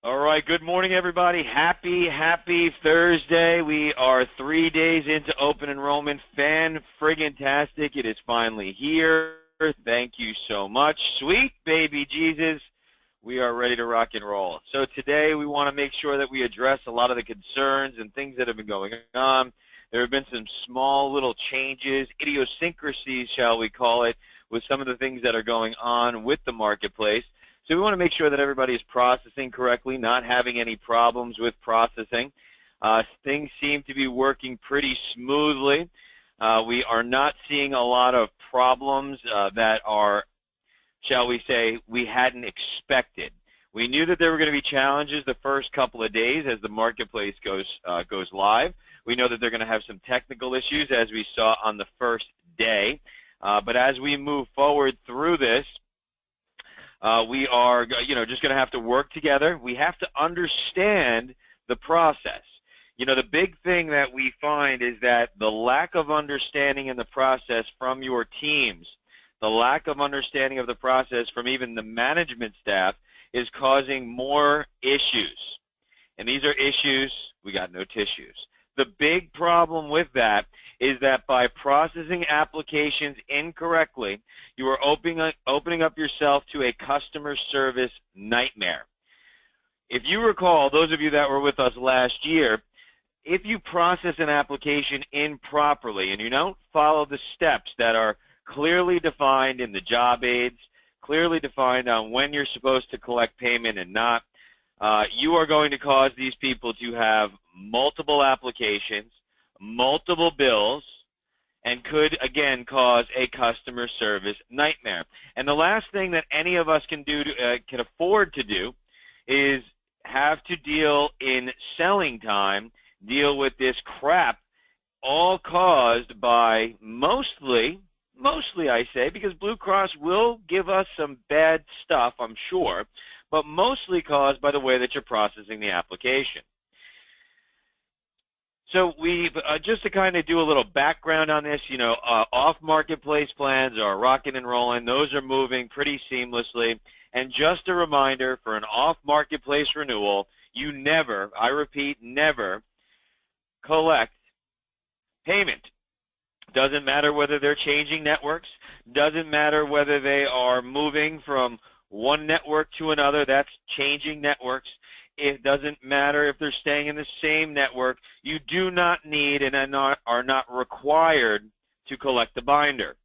All right, good morning, everybody. Happy Thursday. We are 3 days into open enrollment. Fan-friggin-tastic. It is finally here. Thank you so much. Sweet baby Jesus, we are ready to rock and roll. So today we want to make sure that we address a lot of the concerns and things that have been going on. There have been some small little changes, idiosyncrasies, shall we call it, with some of the things that are going on with the marketplace. So we want to make sure that everybody is processing correctly, not having any problems with processing. Things seem to be working pretty smoothly. We are not seeing a lot of problems that are, shall we say, we hadn't expected. We knew that there were going to be challenges the first couple of days as the marketplace goes live. We know that they're going to have some technical issues as we saw on the first day. But as we move forward through this, we are, just going to have to work together. We have to understand the process. The big thing that we find is that the lack of understanding in the process from your teams, the lack of understanding of the process from even the management staff is causing more issues. And these are issues, we got no tissues. The big problem with that is that by processing applications incorrectly, you are opening up yourself to a customer service nightmare. If you recall, those of you that were with us last year, if you process an application improperly and you don't follow the steps that are clearly defined in the job aids, clearly defined on when you're supposed to collect payment and not, you are going to cause these people to have multiple applications, multiple bills, and could, again, cause a customer service nightmare. And the last thing that any of us can do, can afford to do, is have to deal in selling time, deal with this crap, all caused by mostly I say, because Blue Cross will give us some bad stuff, I'm sure, but mostly caused by the way that you're processing the application. So we've, just to kind of do a little background on this, off-marketplace plans are rocking and rolling. Those are moving pretty seamlessly. And just a reminder, for an off-marketplace renewal, you never, I repeat, never collect payment. Doesn't matter whether they're changing networks. Doesn't matter whether they are moving from one network to another. That's changing networks. It doesn't matter if they're staying in the same network. You do not need and are not required to collect the binder.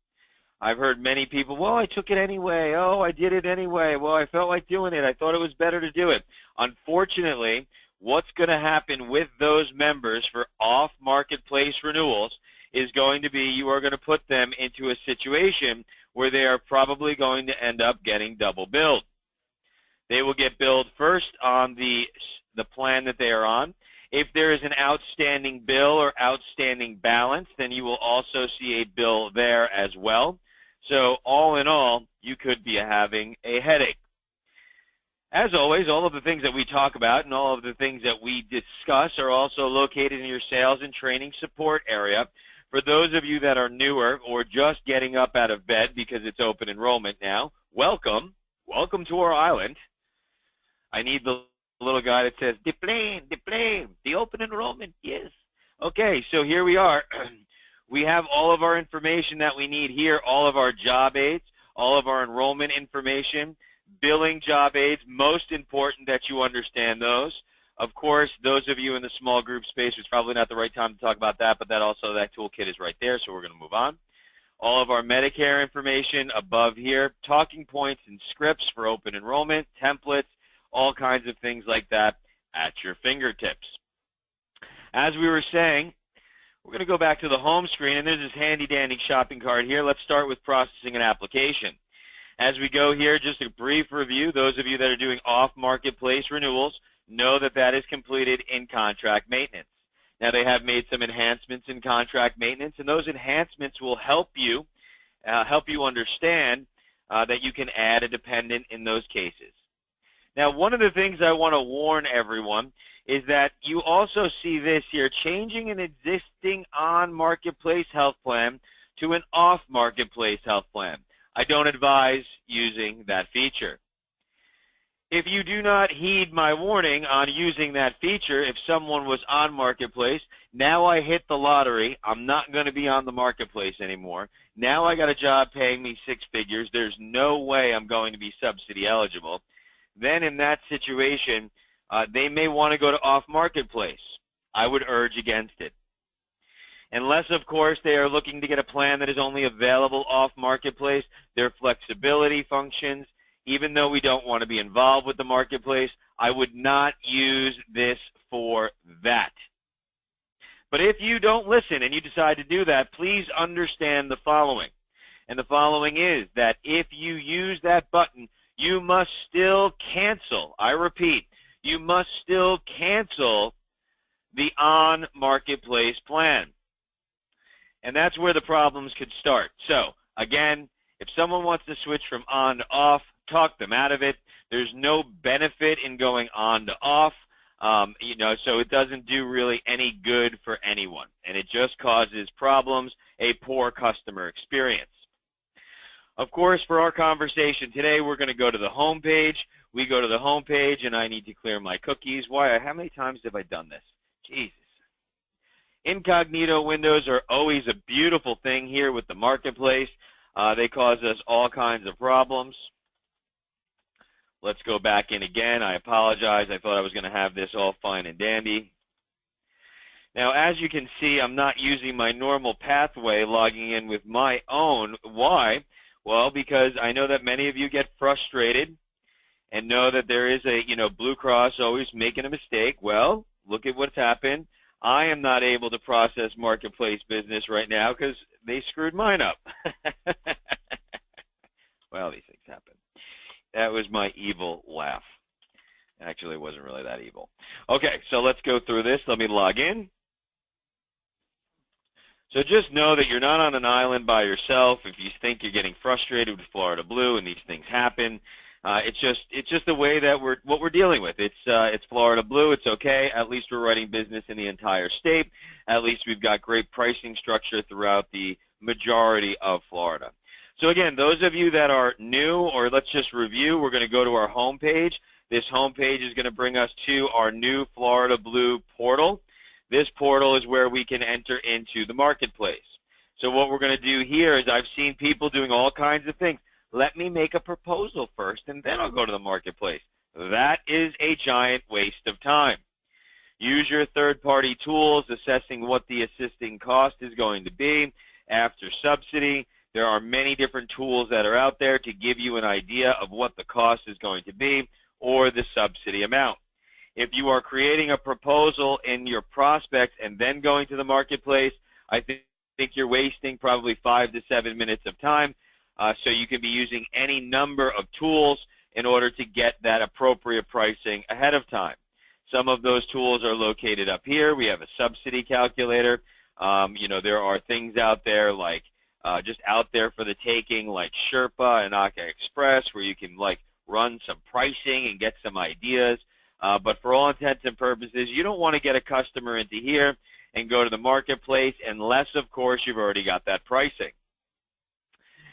I've heard many people, well, I took it anyway. Oh, I did it anyway. Well, I felt like doing it. I thought it was better to do it. Unfortunately, what's going to happen with those members for off-marketplace renewals is going to be you are going to put them into a situation where they are probably going to end up getting double billed. They will get billed first on the plan that they are on. If there is an outstanding bill or outstanding balance, then you will also see a bill there as well. So all in all, you could be having a headache. As always, all of the things that we talk about and all of the things that we discuss are also located in your sales and training support area. For those of you that are newer or just getting up out of bed because it's open enrollment now, welcome. Welcome to our island. I need the little guy that says, the plane, the open enrollment, yes. Okay, so here we are. We have all of our information that we need here, all of our job aids, all of our enrollment information, billing job aids, most important that you understand those. Of course, those of you in the small group space, it's probably not the right time to talk about that, but that toolkit is right there, so we're going to move on. All of our Medicare information above here, talking points and scripts for open enrollment, templates, all kinds of things like that at your fingertips. As we were saying, we're going to go back to the home screen, and there's this handy-dandy shopping cart here. Let's start with processing an application. As we go here, just a brief review. Those of you that are doing off-marketplace renewals know that that is completed in contract maintenance. Now, they have made some enhancements in contract maintenance, and those enhancements will help you understand that you can add a dependent in those cases. Now, one of the things I want to warn everyone is that you also see this here, changing an existing on-marketplace health plan to an off-marketplace health plan. I don't advise using that feature. If you do not heed my warning on using that feature, if someone was on Marketplace, now I hit the lottery, I'm not going to be on the Marketplace anymore. Now I got a job paying me 6 figures. There's no way I'm going to be subsidy eligible. Then in that situation, they may want to go to off Marketplace. I would urge against it. Unless, of course, they are looking to get a plan that is only available off Marketplace, their flexibility functions, even though we don't want to be involved with the Marketplace, I would not use this for that. But if you don't listen and you decide to do that, please understand the following. And the following is that if you use that button, you must still cancel. I repeat, you must still cancel the on-Marketplace plan. And that's where the problems could start. So, again, if someone wants to switch from on to off, talk them out of it. There's no benefit in going on to off, so it doesn't do really any good for anyone. And it just causes problems, a poor customer experience. Of course, for our conversation today, we're going to go to the home page. We go to the home page, and I need to clear my cookies. Why? How many times have I done this? Jesus. Incognito windows are always a beautiful thing here with the Marketplace. They cause us all kinds of problems. Let's go back in again. I apologize. I thought I was going to have this all fine and dandy. Now, as you can see, I'm not using my normal pathway logging in with my own. Why? Well, because I know that many of you get frustrated and know that there is a, Blue Cross always making a mistake. Well, look at what's happened. I am not able to process Marketplace business right now because they screwed mine up. Well, these things happen. That was my evil laugh. Actually, it wasn't really that evil. Okay, so let's go through this. Let me log in. So just know that you're not on an island by yourself. If you think you're getting frustrated with Florida Blue and these things happen, it's just the way that what we're dealing with. It's Florida Blue. It's okay. At least we're writing business in the entire state. At least we've got great pricing structure throughout the majority of Florida. So again, those of you that are new, or let's just review, we're going to go to our home page. This home page is going to bring us to our new Florida Blue portal. This portal is where we can enter into the Marketplace. So what we're going to do here is I've seen people doing all kinds of things. Let me make a proposal first, and then I'll go to the Marketplace. That is a giant waste of time. Use your third-party tools, assessing what the assisting cost is going to be after subsidy. There are many different tools that are out there to give you an idea of what the cost is going to be or the subsidy amount. If you are creating a proposal in your prospects and then going to the Marketplace, I think you're wasting probably 5 to 7 minutes of time. So you can be using any number of tools in order to get that appropriate pricing ahead of time. Some of those tools are located up here. We have a subsidy calculator. There are things out there like just out there for the taking, like Sherpa and ACA Express, where you can run some pricing and get some ideas. But for all intents and purposes, you don't want to get a customer into here and go to the Marketplace unless, of course, you've already got that pricing.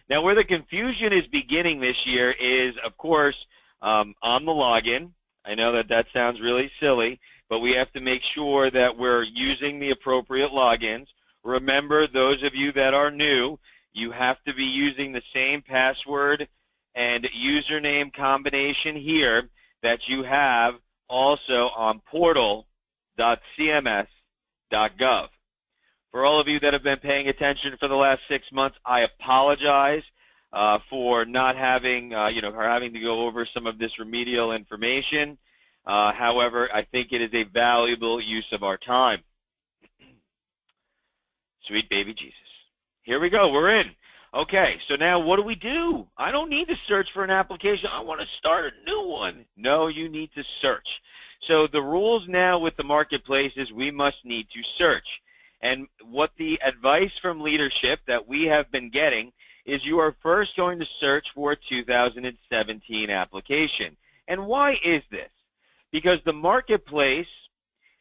Now, where the confusion is beginning this year is, of course, on the login. I know that sounds really silly, but we have to make sure that we're using the appropriate logins. Remember, those of you that are new, you have to be using the same password and username combination here that you have also on portal.cms.gov. For all of you that have been paying attention for the last 6 months, I apologize for not having, or having to go over some of this remedial information. However, I think it is a valuable use of our time. Sweet baby Jesus. Here we go. We're in. Okay, so now what do? I don't need to search for an application. I want to start a new one. No, you need to search. So the rules now with the Marketplace is we must need to search. And what the advice from leadership that we have been getting is you are first going to search for a 2017 application. And why is this? Because the Marketplace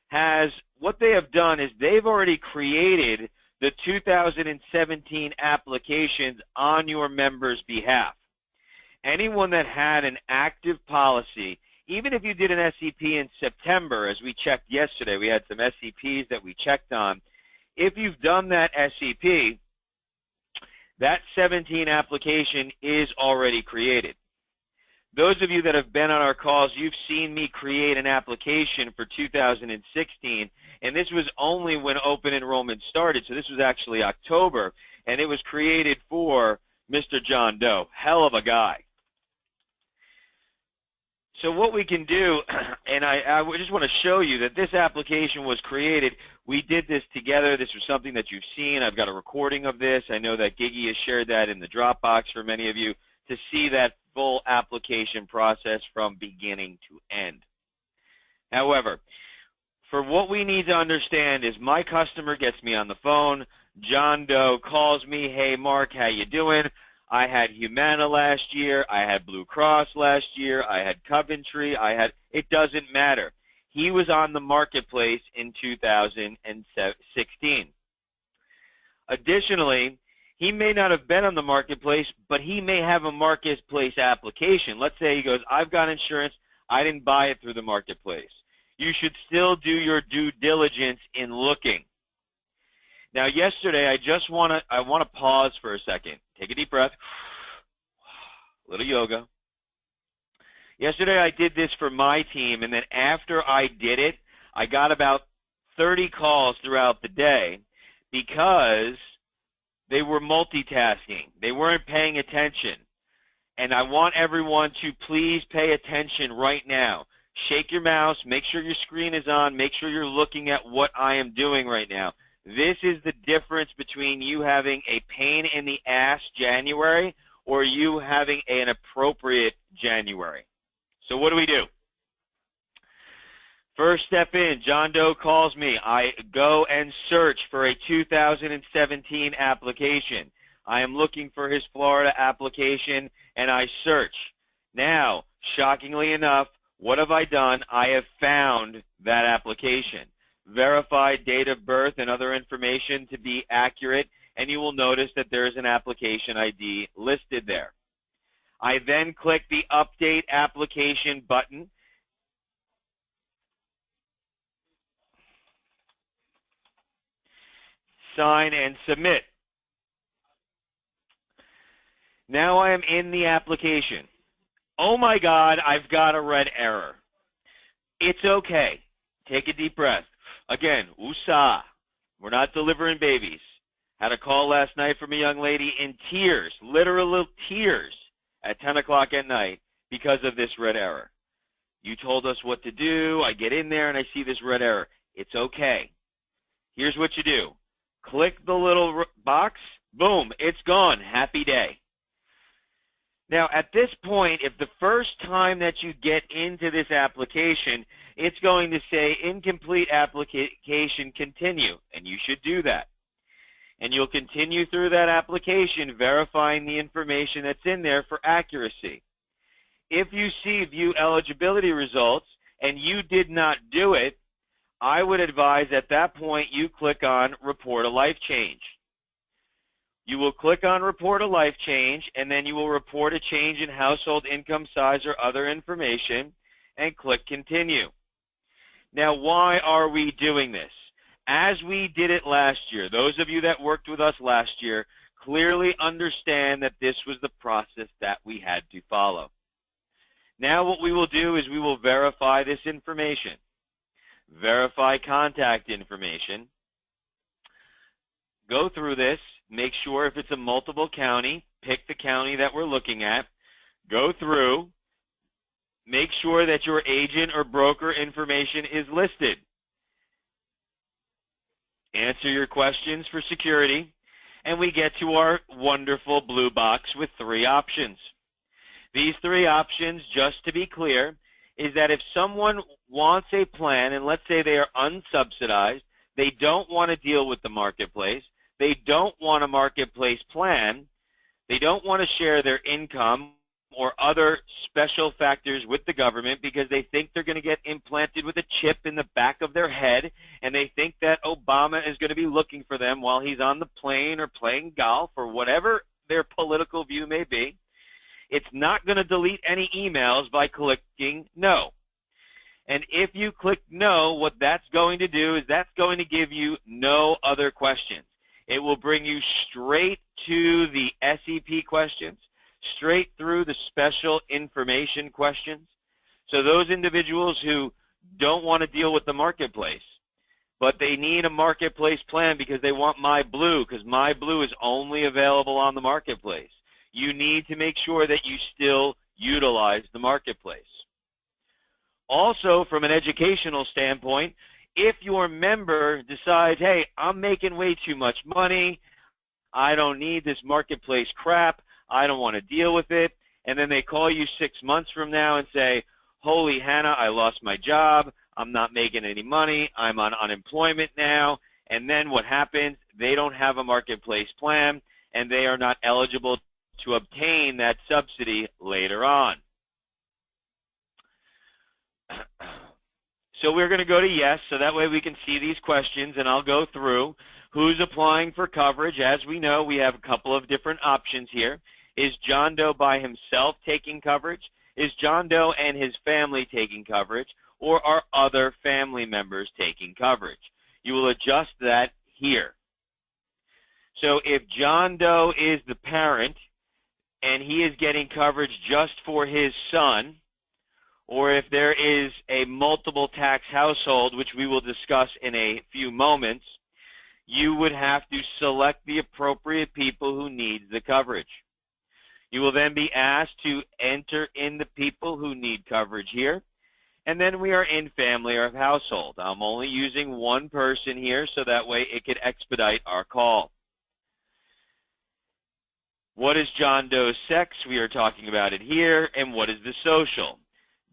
has, what they have done is they've already created the 2017 applications on your members' behalf. Anyone that had an active policy Even if you did an SEP in September, as we checked yesterday, we had some SEPs that we checked on. If you've done that SEP, that 17 application is already created. Those of you that have been on our calls, you've seen me create an application for 2016, and this was only when open enrollment started, so this was actually October, and it was created for Mr. John Doe. Hell of a guy. So what we can do, and I just want to show you that this application was created. We did this together. This was something that you've seen. I've got a recording of this. I know that Gigi has shared that in the Dropbox for many of you to see that full application process from beginning to end. However, for what we need to understand is my customer gets me on the phone. John Doe calls me, hey, Mark, how you doing? I had Humana last year. I had Blue Cross last year. I had Coventry. It doesn't matter. He was on the marketplace in 2016. Additionally, he may not have been on the marketplace, but he may have a marketplace application. Let's say he goes, I've got insurance. I didn't buy it through the marketplace. You should still do your due diligence in looking. Now, yesterday, I want to pause for a second. Take a deep breath. A little yoga. Yesterday, I did this for my team, and then after I did it, I got about 30 calls throughout the day because they were multitasking. They weren't paying attention. And I want everyone to please pay attention right now. Shake your mouse. Make sure your screen is on. Make sure you're looking at what I am doing right now. This is the difference between you having a pain in the ass January or you having an appropriate January. So what do we do? First step in, John Doe calls me. I go and search for a 2017 application. I am looking for his Florida application, and I search. Now, shockingly enough, what have I done? I have found that application. Verified date of birth and other information to be accurate, and you will notice that there is an application ID listed there. I then click the Update Application button. Sign and submit. Now I am in the application. Oh my God, I've got a red error. It's okay. Take a deep breath. Again, USA. We're not delivering babies. Had a call last night from a young lady in tears, literal tears, at 10 o'clock at night because of this red error. You told us what to do. I get in there and I see this red error. It's okay. Here's what you do. Click the little box. Boom, it's gone. Happy day. Now, at this point, if the first time that you get into this application, it's going to say incomplete application continue, and you should do that. And you'll continue through that application, verifying the information that's in there for accuracy. If you see view eligibility results and you did not do it, I would advise at that point you click on report a life change. You will click on report a life change, and then you will report a change in household income size or other information, and click continue. Now, why are we doing this? As we did it last year, those of you that worked with us last year clearly understand that this was the process that we had to follow. Now what we will do is we will verify this information, verify contact information, go through this, make sure if it's a multiple county, pick the county that we're looking at, go through, make sure that your agent or broker information is listed. Answer your questions for security, and we get to our wonderful blue box with 3 options. These 3 options, just to be clear, is that if someone wants a plan, and let's say they are unsubsidized, they don't want to deal with the marketplace, they don't want a marketplace plan, they don't want to share their income or other special factors with the government because they think they're going to get implanted with a chip in the back of their head, and they think that Obama is going to be looking for them while he's on the plane or playing golf or whatever their political view may be. It's not going to delete any emails by clicking no. And if you click no, what that's going to do is that's going to give you no other questions. It will bring you straight to the SEP questions, straight through the special information questions. So those individuals who don't want to deal with the marketplace, but they need a marketplace plan because they want MyBlue, because MyBlue is only available on the marketplace. You need to make sure that you still utilize the marketplace. Also, from an educational standpoint, if your member decides, hey, I'm making way too much money, I don't need this marketplace crap, I don't want to deal with it, and then they call you 6 months from now and say, holy Hannah, I lost my job, I'm not making any money, I'm on unemployment now, and then what happens? They don't have a marketplace plan, and they are not eligible to obtain that subsidy later on. So we're going to go to yes, so that way we can see these questions, and I'll go through who's applying for coverage. As we know, we have a couple of different options here. Is John Doe by himself taking coverage? Is John Doe and his family taking coverage? Or are other family members taking coverage? You will adjust that here. So if John Doe is the parent and he is getting coverage just for his son, or if there is a multiple tax household, which we will discuss in a few moments, you would have to select the appropriate people who need the coverage. You will then be asked to enter in the people who need coverage here, and then we are in family or household. I'm only using one person here so that way it could expedite our call. What is John Doe's sex? We are talking about it here. And what is the social?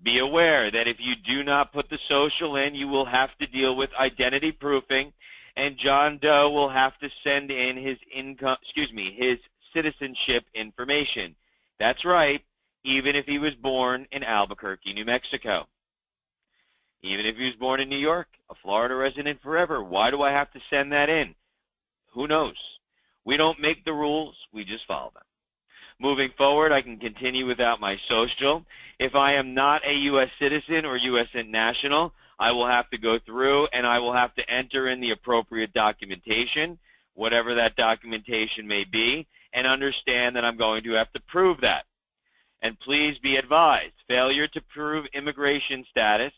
Be aware that if you do not put the social in, you will have to deal with identity proofing, and John Doe will have to send in his his citizenship information. That's right, even if he was born in Albuquerque, New Mexico. Even if he was born in New York, a Florida resident forever, why do I have to send that in? Who knows? We don't make the rules, we just follow them. Moving forward, I can continue without my social. If I am not a U.S. citizen or U.S. national, I will have to go through and I will have to enter in the appropriate documentation, whatever that documentation may be, and understand that I'm going to have to prove that. And please be advised, failure to prove immigration status,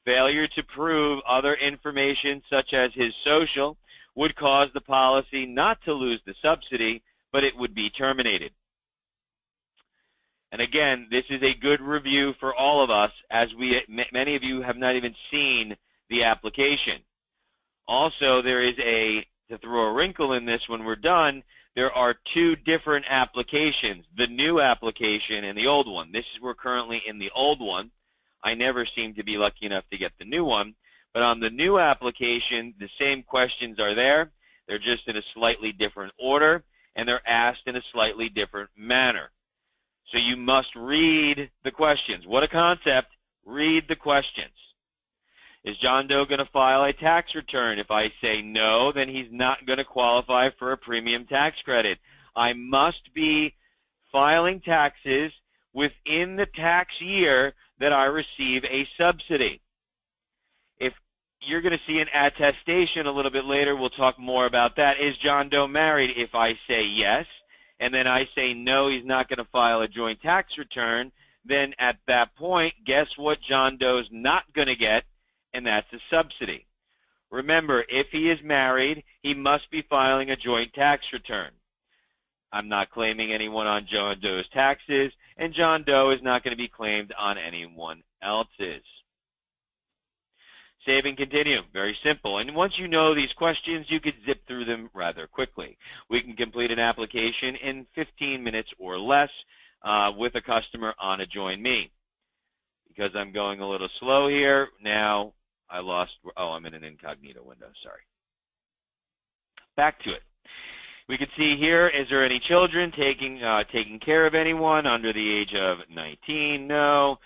failure to prove other information such as his social would cause the policy not to lose the subsidy, but it would be terminated. And again, this is a good review for all of us, as many of you have not even seen the application. Also, there is to throw a wrinkle in this when we're done, there are two different applications, the new application and the old one. We're currently in the old one. I never seem to be lucky enough to get the new one. But on the new application, the same questions are there. They're just in a slightly different order, and they're asked in a slightly different manner. So you must read the questions. What a concept. Read the questions. Is John Doe going to file a tax return? If I say no, then he's not going to qualify for a premium tax credit. I must be filing taxes within the tax year that I receive a subsidy. If you're going to see an attestation a little bit later, we'll talk more about that. Is John Doe married? If I say yes, and then I say no, he's not going to file a joint tax return, then at that point, guess what John Doe's not going to get, and that's a subsidy. Remember, if he is married, he must be filing a joint tax return. I'm not claiming anyone on John Doe's taxes, and John Doe is not going to be claimed on anyone else's. Save and continue. Very simple. And once you know these questions, you could zip through them rather quickly. We can complete an application in 15 minutes or less with a customer on a Join Me. Because I'm going a little slow here, now I lost, I'm in an incognito window, sorry. Back to it. We can see here, is there any children taking care of anyone under the age of 19? No.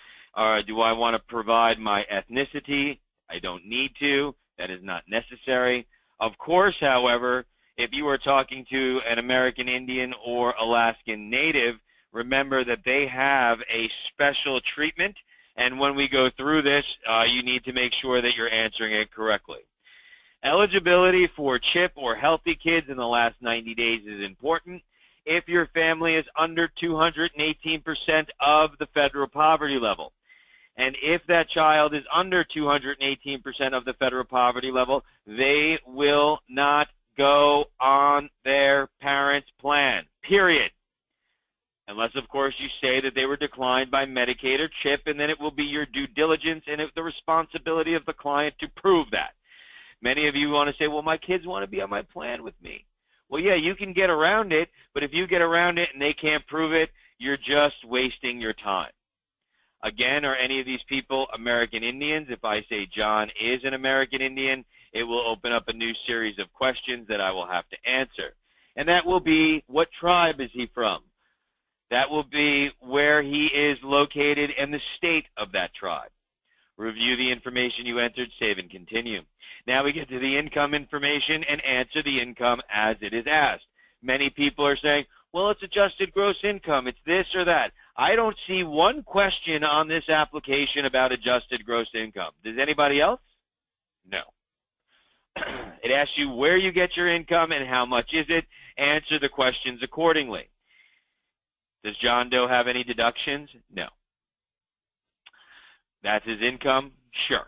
Do I want to provide my ethnicity? I don't need to. That is not necessary. Of course, however, if you are talking to an American Indian or Alaskan Native, Remember that they have a special treatment, and when we go through this, you need to make sure that you're answering it correctly. Eligibility for CHIP or Healthy Kids in the last 90 days is important. If your family is under 218% of the federal poverty level, and if that child is under 218% of the federal poverty level, they will not go on their parents' plan, period. Unless, of course, you say that they were declined by Medicaid or CHIP, and then it will be your due diligence and the responsibility of the client to prove that. Many of you want to say, well, my kids want to be on my plan with me. Well, yeah, you can get around it, but if you get around it and they can't prove it, you're just wasting your time. Again, are any of these people American Indians? If I say John is an American Indian, it will open up a new series of questions that I will have to answer. And that will be, what tribe is he from? That will be where he is located and the state of that tribe. Review the information you entered, save and continue. Now we get to the income information and answer the income as it is asked. Many people are saying, well, it's adjusted gross income, it's this or that. I don't see one question on this application about adjusted gross income. Does anybody else? No. It asks you where you get your income and how much is it. Answer the questions accordingly. Does John Doe have any deductions? No. That's his income? Sure.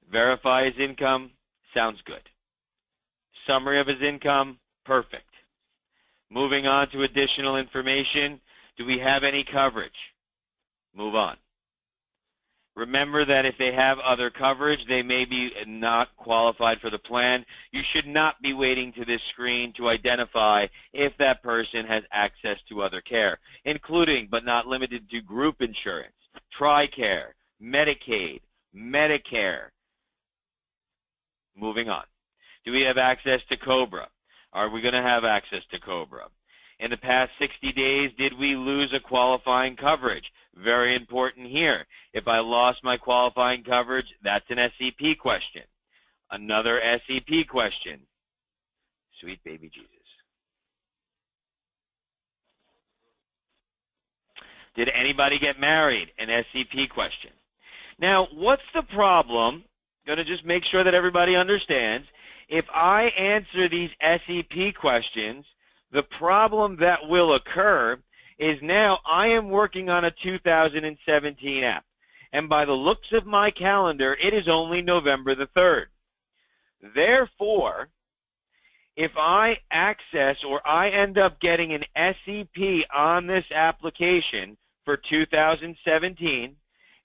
Verify his income? Sounds good. Summary of his income? Perfect. Moving on to additional information. Do we have any coverage? Move on. Remember that if they have other coverage, they may be not qualified for the plan. You should not be waiting to this screen to identify if that person has access to other care, including but not limited to group insurance, TRICARE, Medicaid, Medicare. Moving on. Do we have access to COBRA? Are we going to have access to COBRA? In the past 60 days, did we lose a qualifying coverage? Very important here. If I lost my qualifying coverage, that's an SEP question. Another SEP question. Sweet baby Jesus. Did anybody get married? An SEP question. Now, what's the problem? Going to just make sure that everybody understands. If I answer these SEP questions, the problem that will occur is now I am working on a 2017 app. And by the looks of my calendar, it is only November the 3rd. Therefore, if I access or I end up getting an SEP on this application for 2017,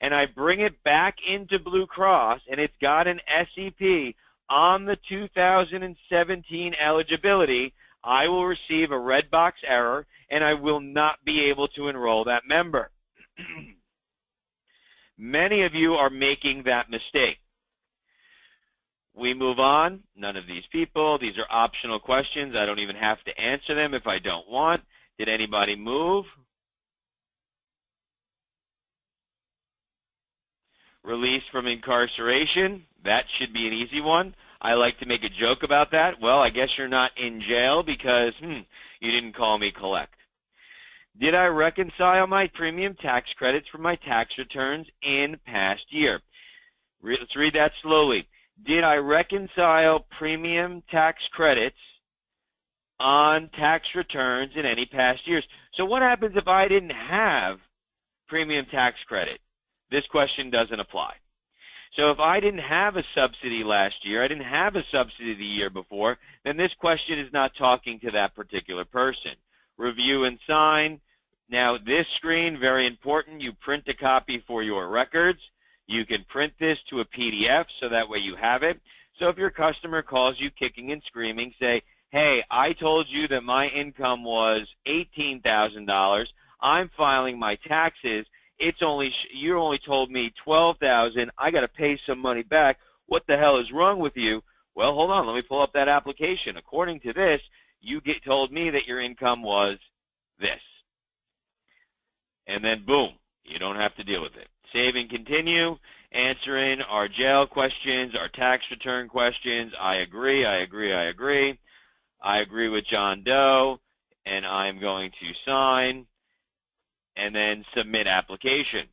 and I bring it back into Blue Cross, and it's got an SEP on the 2017 eligibility, I will receive a red box error, and I will not be able to enroll that member. Many of you are making that mistake. We move on. None of these people. These are optional questions. I don't even have to answer them if I don't want. Did anybody move? Release from incarceration. That should be an easy one. I like to make a joke about that. Well, I guess you're not in jail because, you didn't call me collect. Did I reconcile my premium tax credits from my tax returns in past year? Let's read that slowly. Did I reconcile premium tax credits on tax returns in any past years? So what happens if I didn't have premium tax credit? This question doesn't apply. So if I didn't have a subsidy last year, I didn't have a subsidy the year before, then this question is not talking to that particular person. Review and sign. Now this screen, very important, you print a copy for your records. You can print this to a PDF so that way you have it. So if your customer calls you kicking and screaming, say, hey, I told you that my income was $18,000. I'm filing my taxes. You only told me $12,000. I got to pay some money back. What the hell is wrong with you? Well, hold on. Let me pull up that application. According to this, you told me that your income was this. And then boom, you don't have to deal with it. Save and continue. Answering our jail questions, our tax return questions. I agree, I agree, I agree. I agree with John Doe. and I'm going to sign and then submit application.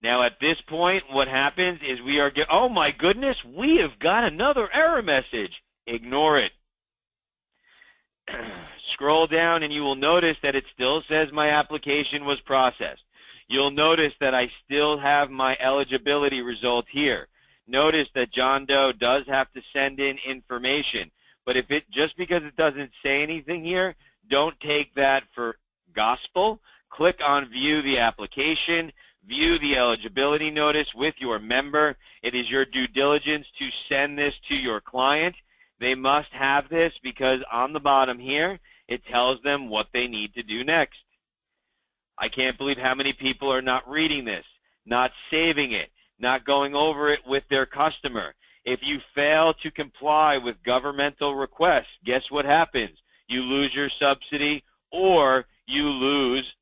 Now at this point, what happens is we are, oh my goodness, we have got another error message. Ignore it. Scroll down and you will notice that it still says my application was processed. You'll notice that I still have my eligibility result here. Notice that John Doe does have to send in information, but if it, just because it doesn't say anything here, don't take that for gospel. Click on view the application, view the eligibility notice with your member. It is your due diligence to send this to your client. They must have this because on the bottom here, it tells them what they need to do next. I can't believe how many people are not reading this, not saving it, not going over it with their customer. If you fail to comply with governmental requests, guess what happens? You lose your subsidy, or you lose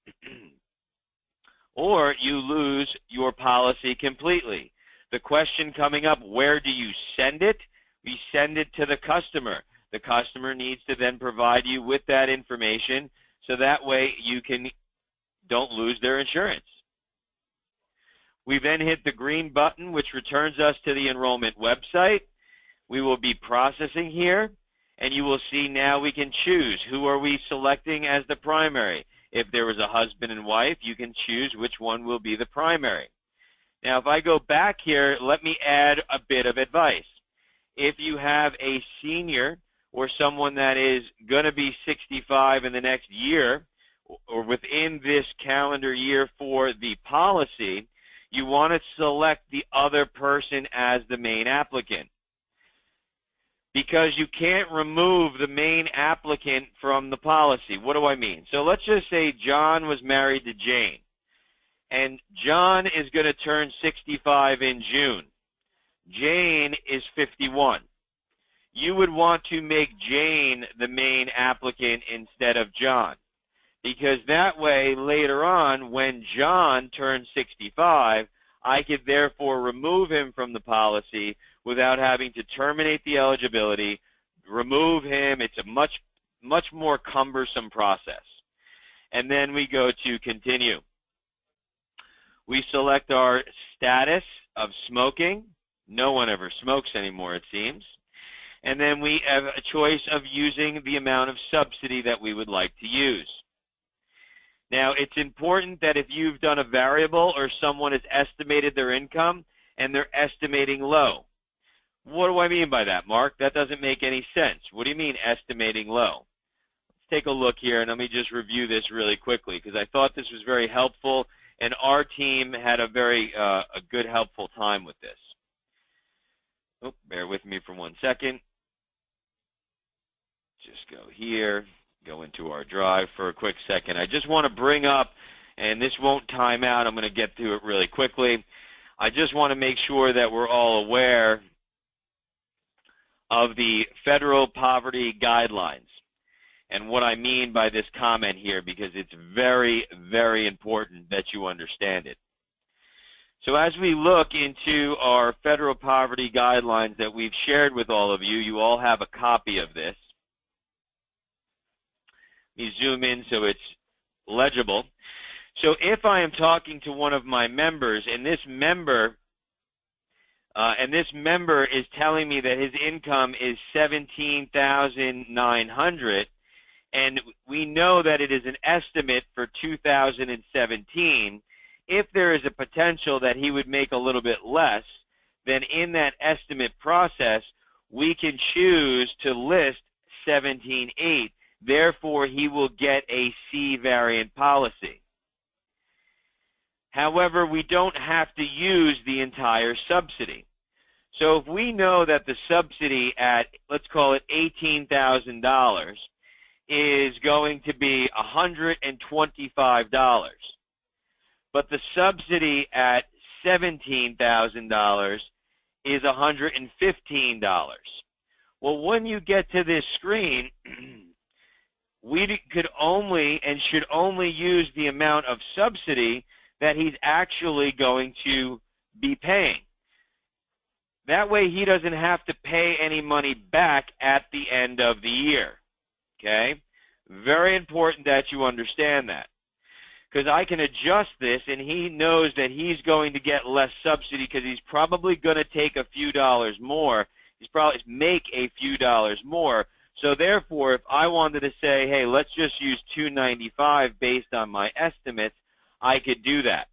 your policy completely. The question coming up, where do you send it? We send it to the customer. The customer needs to then provide you with that information so that way you don't lose their insurance. We then hit the green button, which returns us to the enrollment website. We will be processing here, and you will see now we can choose who are we selecting as the primary. If there was a husband and wife, you can choose which one will be the primary. Now, if I go back here, let me add a bit of advice. If you have a senior or someone that is going to be 65 in the next year or within this calendar year for the policy, you want to select the other person as the main applicant, because you can't remove the main applicant from the policy. What do I mean? So let's just say John was married to Jane, and John is going to turn 65 in June. Jane is 51. You would want to make Jane the main applicant instead of John, because that way later on when John turns 65, I could therefore remove him from the policy without having to terminate the eligibility, remove him. It's a much more cumbersome process. And then we go to continue. We select our status of smoking. No one ever smokes anymore, it seems. And then we have a choice of using the amount of subsidy that we would like to use. Now, it's important that if you've done a variable or someone has estimated their income and they're estimating low. What do I mean by that, Mark? That doesn't make any sense. What do you mean estimating low? Let's take a look here, and let me just review this really quickly because I thought this was very helpful, and our team had a very a good, helpful time with this. Oh, bear with me for 1 second. Just go here, go into our drive for a quick second. I just want to bring up, and this won't time out, I'm going to get through it really quickly. I just want to make sure that we're all aware of the federal poverty guidelines and what I mean by this comment here, because it's very, very important that you understand it. So as we look into our federal poverty guidelines that we've shared with all of you, you all have a copy of this. Let me zoom in so it's legible. So if I am talking to one of my members, and this member is telling me that his income is $17,900, and we know that it is an estimate for 2017, if there is a potential that he would make a little bit less, then in that estimate process, we can choose to list 17.8. Therefore, he will get a C variant policy. However, we don't have to use the entire subsidy. So if we know that the subsidy at, let's call it $18,000, is going to be $125, but the subsidy at $17,000 is $115. Well, when you get to this screen, we could only and should only use the amount of subsidy that he's actually going to be paying. That way he doesn't have to pay any money back at the end of the year. Okay? Very important that you understand that, because I can adjust this and he knows that he's going to get less subsidy because he's probably going to take a few dollars more. He's probably make a few dollars more. So therefore, if I wanted to say, hey, let's just use $295 based on my estimates, I could do that.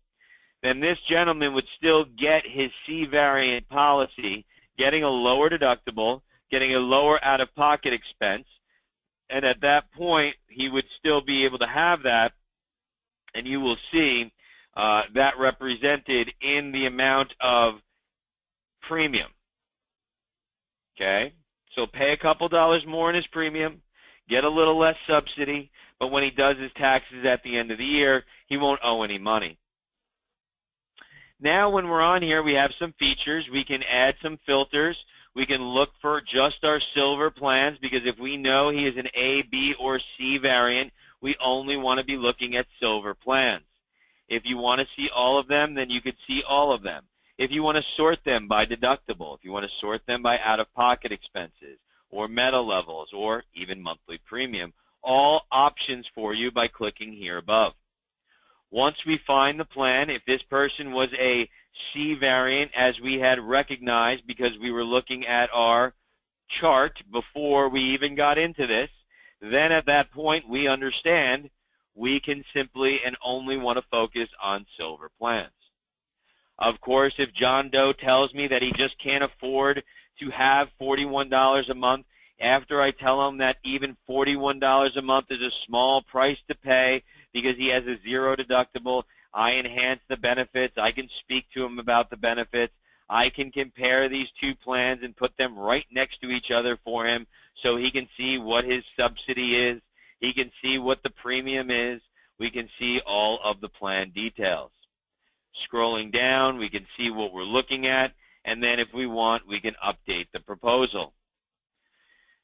Then this gentleman would still get his C variant policy, getting a lower deductible, getting a lower out-of-pocket expense, and at that point, he would still be able to have that, and you will see that represented in the amount of premium. Okay? So pay a couple dollars more in his premium, get a little less subsidy, but when he does his taxes at the end of the year, he won't owe any money. Now when we're on here, we have some features. We can add some filters. We can look for just our silver plans, because if we know he is an A, B, or C variant, we only want to be looking at silver plans. If you want to see all of them, then you could see all of them. If you want to sort them by deductible, if you want to sort them by out-of-pocket expenses, or meta levels, or even monthly premium, all options for you by clicking here above. Once we find the plan, if this person was a C variant, as we had recognized because we were looking at our chart before we even got into this, then at that point we understand we can simply and only want to focus on silver plans. Of course, if John Doe tells me that he just can't afford to have $41 a month, after I tell him that even $41 a month is a small price to pay because he has a zero deductible, I enhance the benefits. I can speak to him about the benefits. I can compare these two plans and put them right next to each other for him so he can see what his subsidy is. He can see what the premium is. We can see all of the plan details. Scrolling down, we can see what we're looking at, and then if we want, we can update the proposal.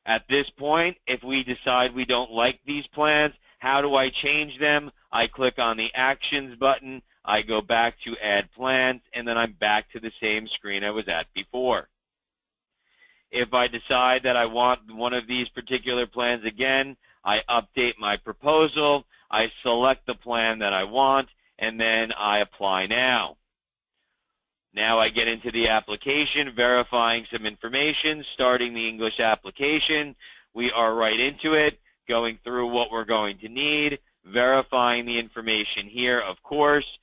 At this point, if we decide we don't like these plans, how do I change them? I click on the Actions button, I go back to Add Plans, and then I'm back to the same screen I was at before. If I decide that I want one of these particular plans again, I update my proposal, I select the plan that I want, and then I apply now. Now I get into the application, verifying some information, starting the English application. We are right into it, going through what we're going to need, verifying the information here, of course,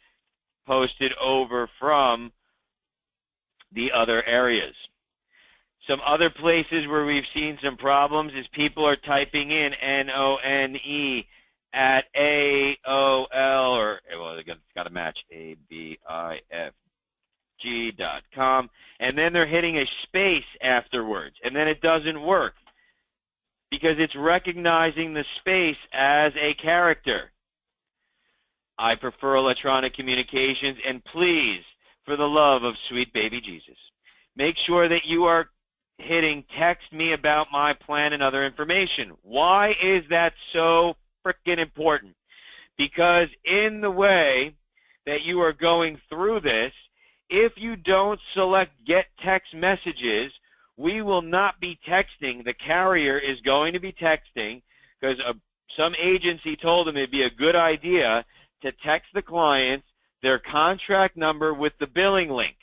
posted over from the other areas. Some other places where we've seen some problems is people are typing in N-O-N-E at AOL, or, well, it's got to match ABIFG.com, and then they're hitting a space afterwards, and then it doesn't work because it's recognizing the space as a character. I prefer electronic communications, and please, for the love of sweet baby Jesus, make sure that you are hitting text me about my plan and other information. Why is that so freaking important? Because in the way that you are going through this, if you don't select Get Text Messages, we will not be texting. The carrier is going to be texting because some agency told them it'd be a good idea to text the clients their contract number with the billing link.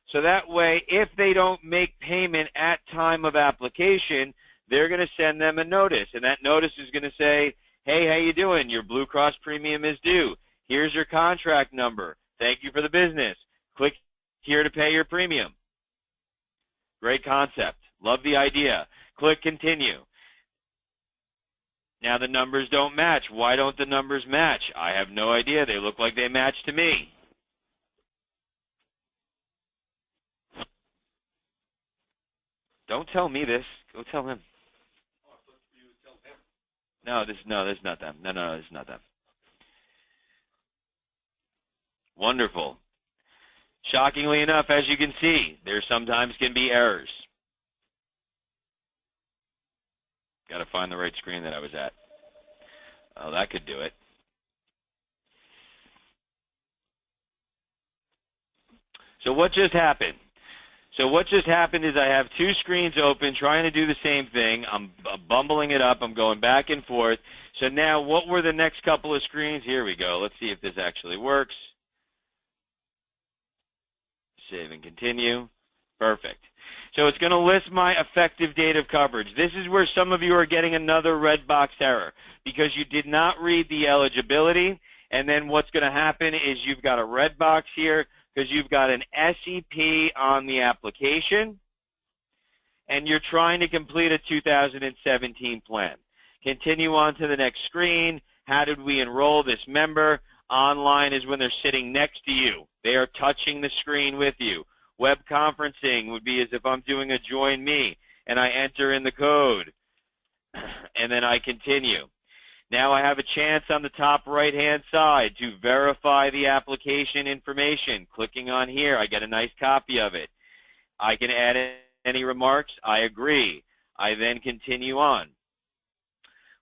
So that way, if they don't make payment at time of application, they're going to send them a notice. And that notice is going to say, hey, how you doing? Your Blue Cross premium is due. Here's your contract number. Thank you for the business. Click here to pay your premium. Great concept. Love the idea. Click continue. Now the numbers don't match. Why don't the numbers match? I have no idea. They look like they match to me. Don't tell me this. Go tell him. No, this is not them. No, this is not them. Wonderful. Shockingly enough, as you can see, there sometimes can be errors. Got to find the right screen that I was at. Oh, that could do it. So what just happened? So what just happened is I have two screens open trying to do the same thing. I'm bumbling it up. I'm going back and forth. So now what were the next couple of screens? Here we go. Let's see if this actually works. Save and continue. Perfect. So it's going to list my effective date of coverage. This is where some of you are getting another red box error because you did not read the eligibility. And then what's going to happen is you've got a red box here because you've got an SEP on the application and you're trying to complete a 2017 plan. Continue on to the next screen. How did we enroll this member? Online is when they're sitting next to you. They are touching the screen with you. Web conferencing would be as if I'm doing a join me and I enter in the code and then I continue. Now I have a chance on the top right-hand side to verify the application information. Clicking on here, I get a nice copy of it. I can add any remarks. I agree. I then continue on.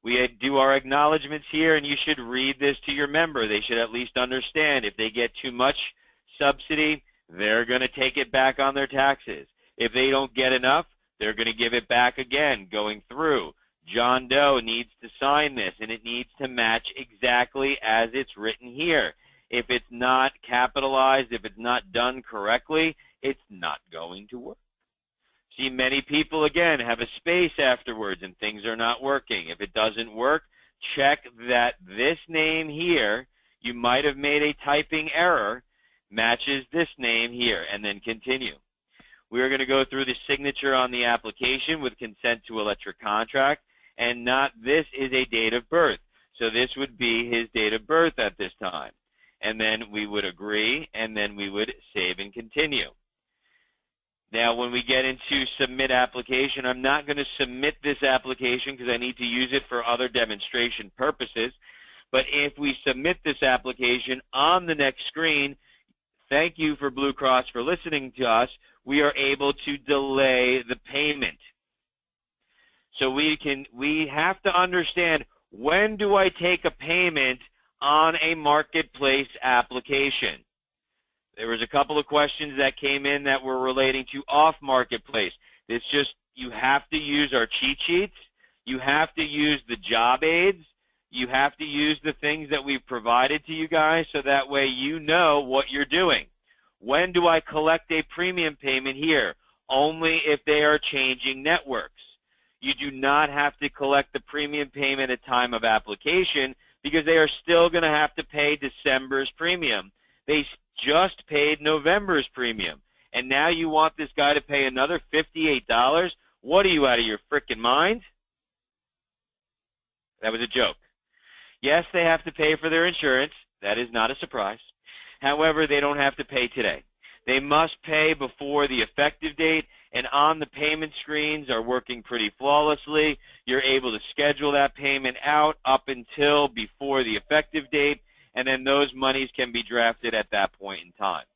We do our acknowledgments here, and you should read this to your member. They should at least understand if they get too much subsidy, they're going to take it back on their taxes. If they don't get enough, they're going to give it back again going through. John Doe needs to sign this, and it needs to match exactly as it's written here. If it's not capitalized, if it's not done correctly, it's not going to work. See, many people, again, have a space afterwards, and things are not working. If it doesn't work, check that this name here, you might have made a typing error, matches this name here, and then continue. We are going to go through the signature on the application with consent to electric contract, and not this is a date of birth. So this would be his date of birth at this time. And then we would agree, and then we would save and continue. Now, when we get into submit application, I'm not going to submit this application because I need to use it for other demonstration purposes. But if we submit this application on the next screen, thank you for Blue Cross for listening to us, we are able to delay the payment. So we have to understand, when do I take a payment on a marketplace application? There was a couple of questions that came in that were relating to off marketplace. It's just, you have to use our cheat sheets. You have to use the job aids. You have to use the things that we've provided to you guys so that way you know what you're doing. When do I collect a premium payment here? Only if they are changing networks. You do not have to collect the premium payment at time of application because they are still going to have to pay December's premium. They just paid November's premium. And now you want this guy to pay another $58? What are you, out of your frickin' mind? That was a joke. Yes, they have to pay for their insurance. That is not a surprise. However, they don't have to pay today. They must pay before the effective date, and on the payment screens are working pretty flawlessly. You're able to schedule that payment out up until before the effective date, and then those monies can be drafted at that point in time.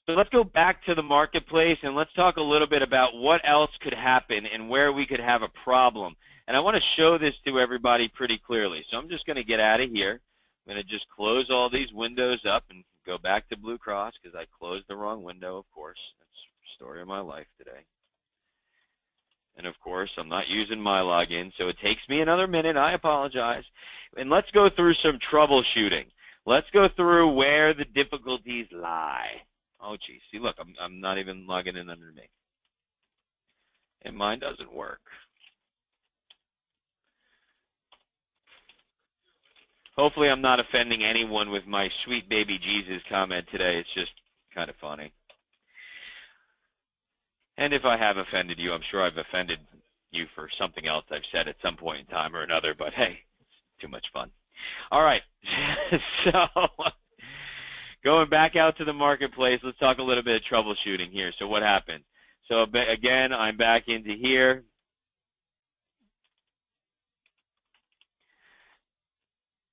So let's go back to the marketplace and let's talk a little bit about what else could happen and where we could have a problem. And I want to show this to everybody pretty clearly. So I'm just going to get out of here. I'm going to just close all these windows up and go back to Blue Cross because I closed the wrong window, of course. That's the story of my life today. And of course, I'm not using my login, so it takes me another minute. I apologize. And let's go through some troubleshooting. Let's go through where the difficulties lie. Oh, geez. See, look, I'm not even logging in under me. And mine doesn't work. Hopefully I'm not offending anyone with my sweet baby Jesus comment today. It's just kind of funny. And if I have offended you, I'm sure I've offended you for something else I've said at some point in time or another, but hey, it's too much fun. All right, so going back out to the marketplace, let's talk a little bit of troubleshooting here. So what happened? So again, I'm back into here.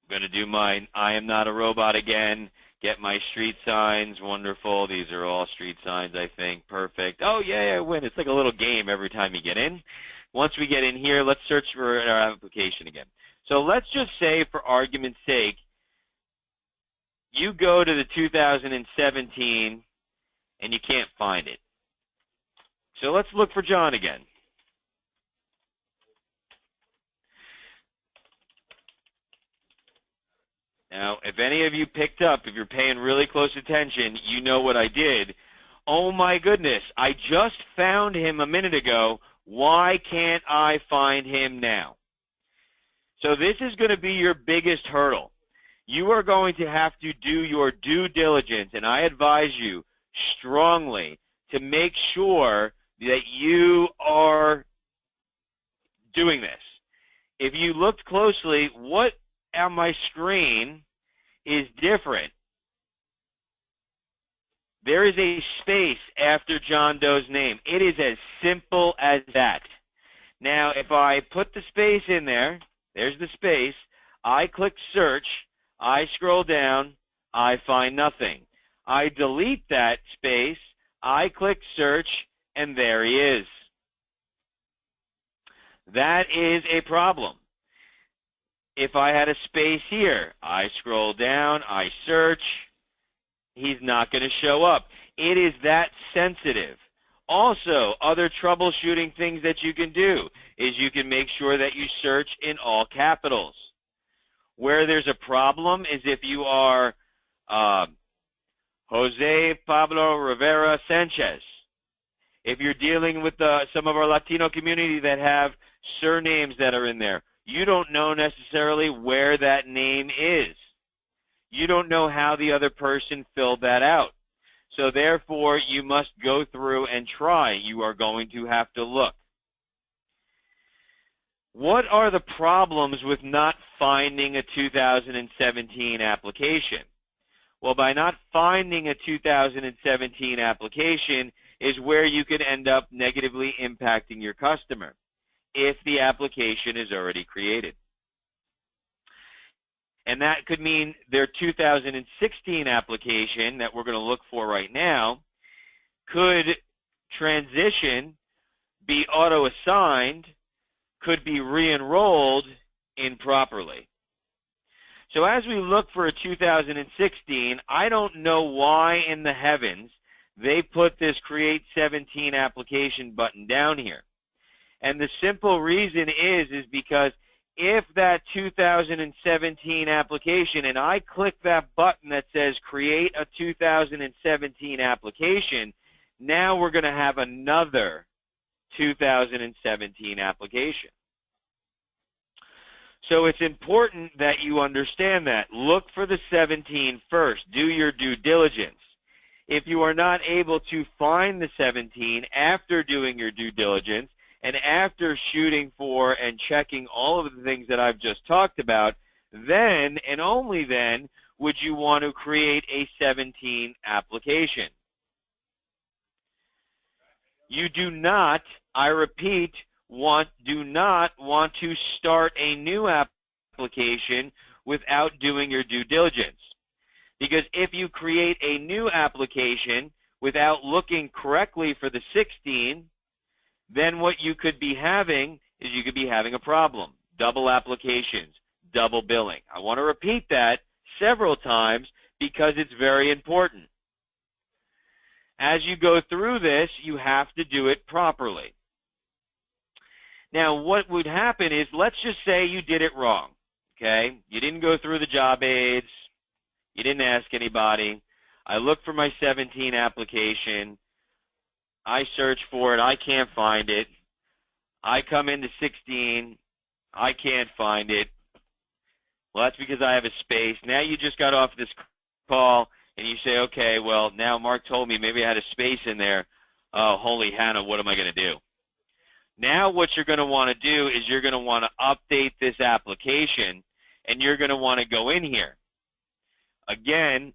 I'm going to do my I am not a robot again. Get my street signs. Wonderful. These are all street signs, I think. Perfect. Oh, yeah, I win. It's like a little game every time you get in. Once we get in here, let's search for our application again. So let's just say, for argument's sake, you go to the 2017 and you can't find it. So let's look for John again. Now, if any of you picked up, if you're paying really close attention, you know what I did. Oh my goodness, I just found him a minute ago. Why can't I find him now? So this is going to be your biggest hurdle. You are going to have to do your due diligence, and I advise you strongly to make sure that you are doing this. If you looked closely, what on my screen is different? There is a space after John Doe's name. It is as simple as that. Now, if I put the space in there, there's the space, I click search, I scroll down, I find nothing. I delete that space, I click search, and there he is. That is a problem. If I had a space here, I scroll down, I search, he's not going to show up. It is that sensitive. Also, other troubleshooting things that you can do is you can make sure that you search in all capitals. Where there's a problem is if you are Jose Pablo Rivera Sanchez. If you're dealing with some of our Latino community that have surnames that are in there, you don't know necessarily where that name is. You don't know how the other person filled that out. So therefore, you must go through and try. You are going to have to look. What are the problems with not finding a 2017 application? Well, by not finding a 2017 application is where you could end up negatively impacting your customer if the application is already created. And that could mean their 2016 application that we're going to look for right now could transition, be auto-assigned, could be re-enrolled improperly. So as we look for a 2016, I don't know why in the heavens they put this Create 17 application button down here. And the simple reason is because if that 2017 application, and I click that button that says Create a 2017 application, now we're going to have another 2017 application. So it's important that you understand that. Look for the 17 first. Do your due diligence. If you are not able to find the 17 after doing your due diligence, and after shooting for and checking all of the things that I've just talked about, then and only then would you want to create a 17 application. You do not, I repeat, do not want to start a new application without doing your due diligence. Because if you create a new application without looking correctly for the 16, then what you could be having is you could be having a problem. Double applications, double billing. I want to repeat that several times because it's very important. As you go through this, you have to do it properly. Now, what would happen is, let's just say you did it wrong, okay? You didn't go through the job aids. You didn't ask anybody. I look for my 17 application. I search for it. I can't find it. I come into 16. I can't find it. Well, that's because I have a space. Now you just got off this call, and you say, okay, well, now Mark told me maybe I had a space in there. Oh, holy Hannah, what am I going to do? Now what you're going to want to do is you're going to want to update this application, and you're going to want to go in here. Again,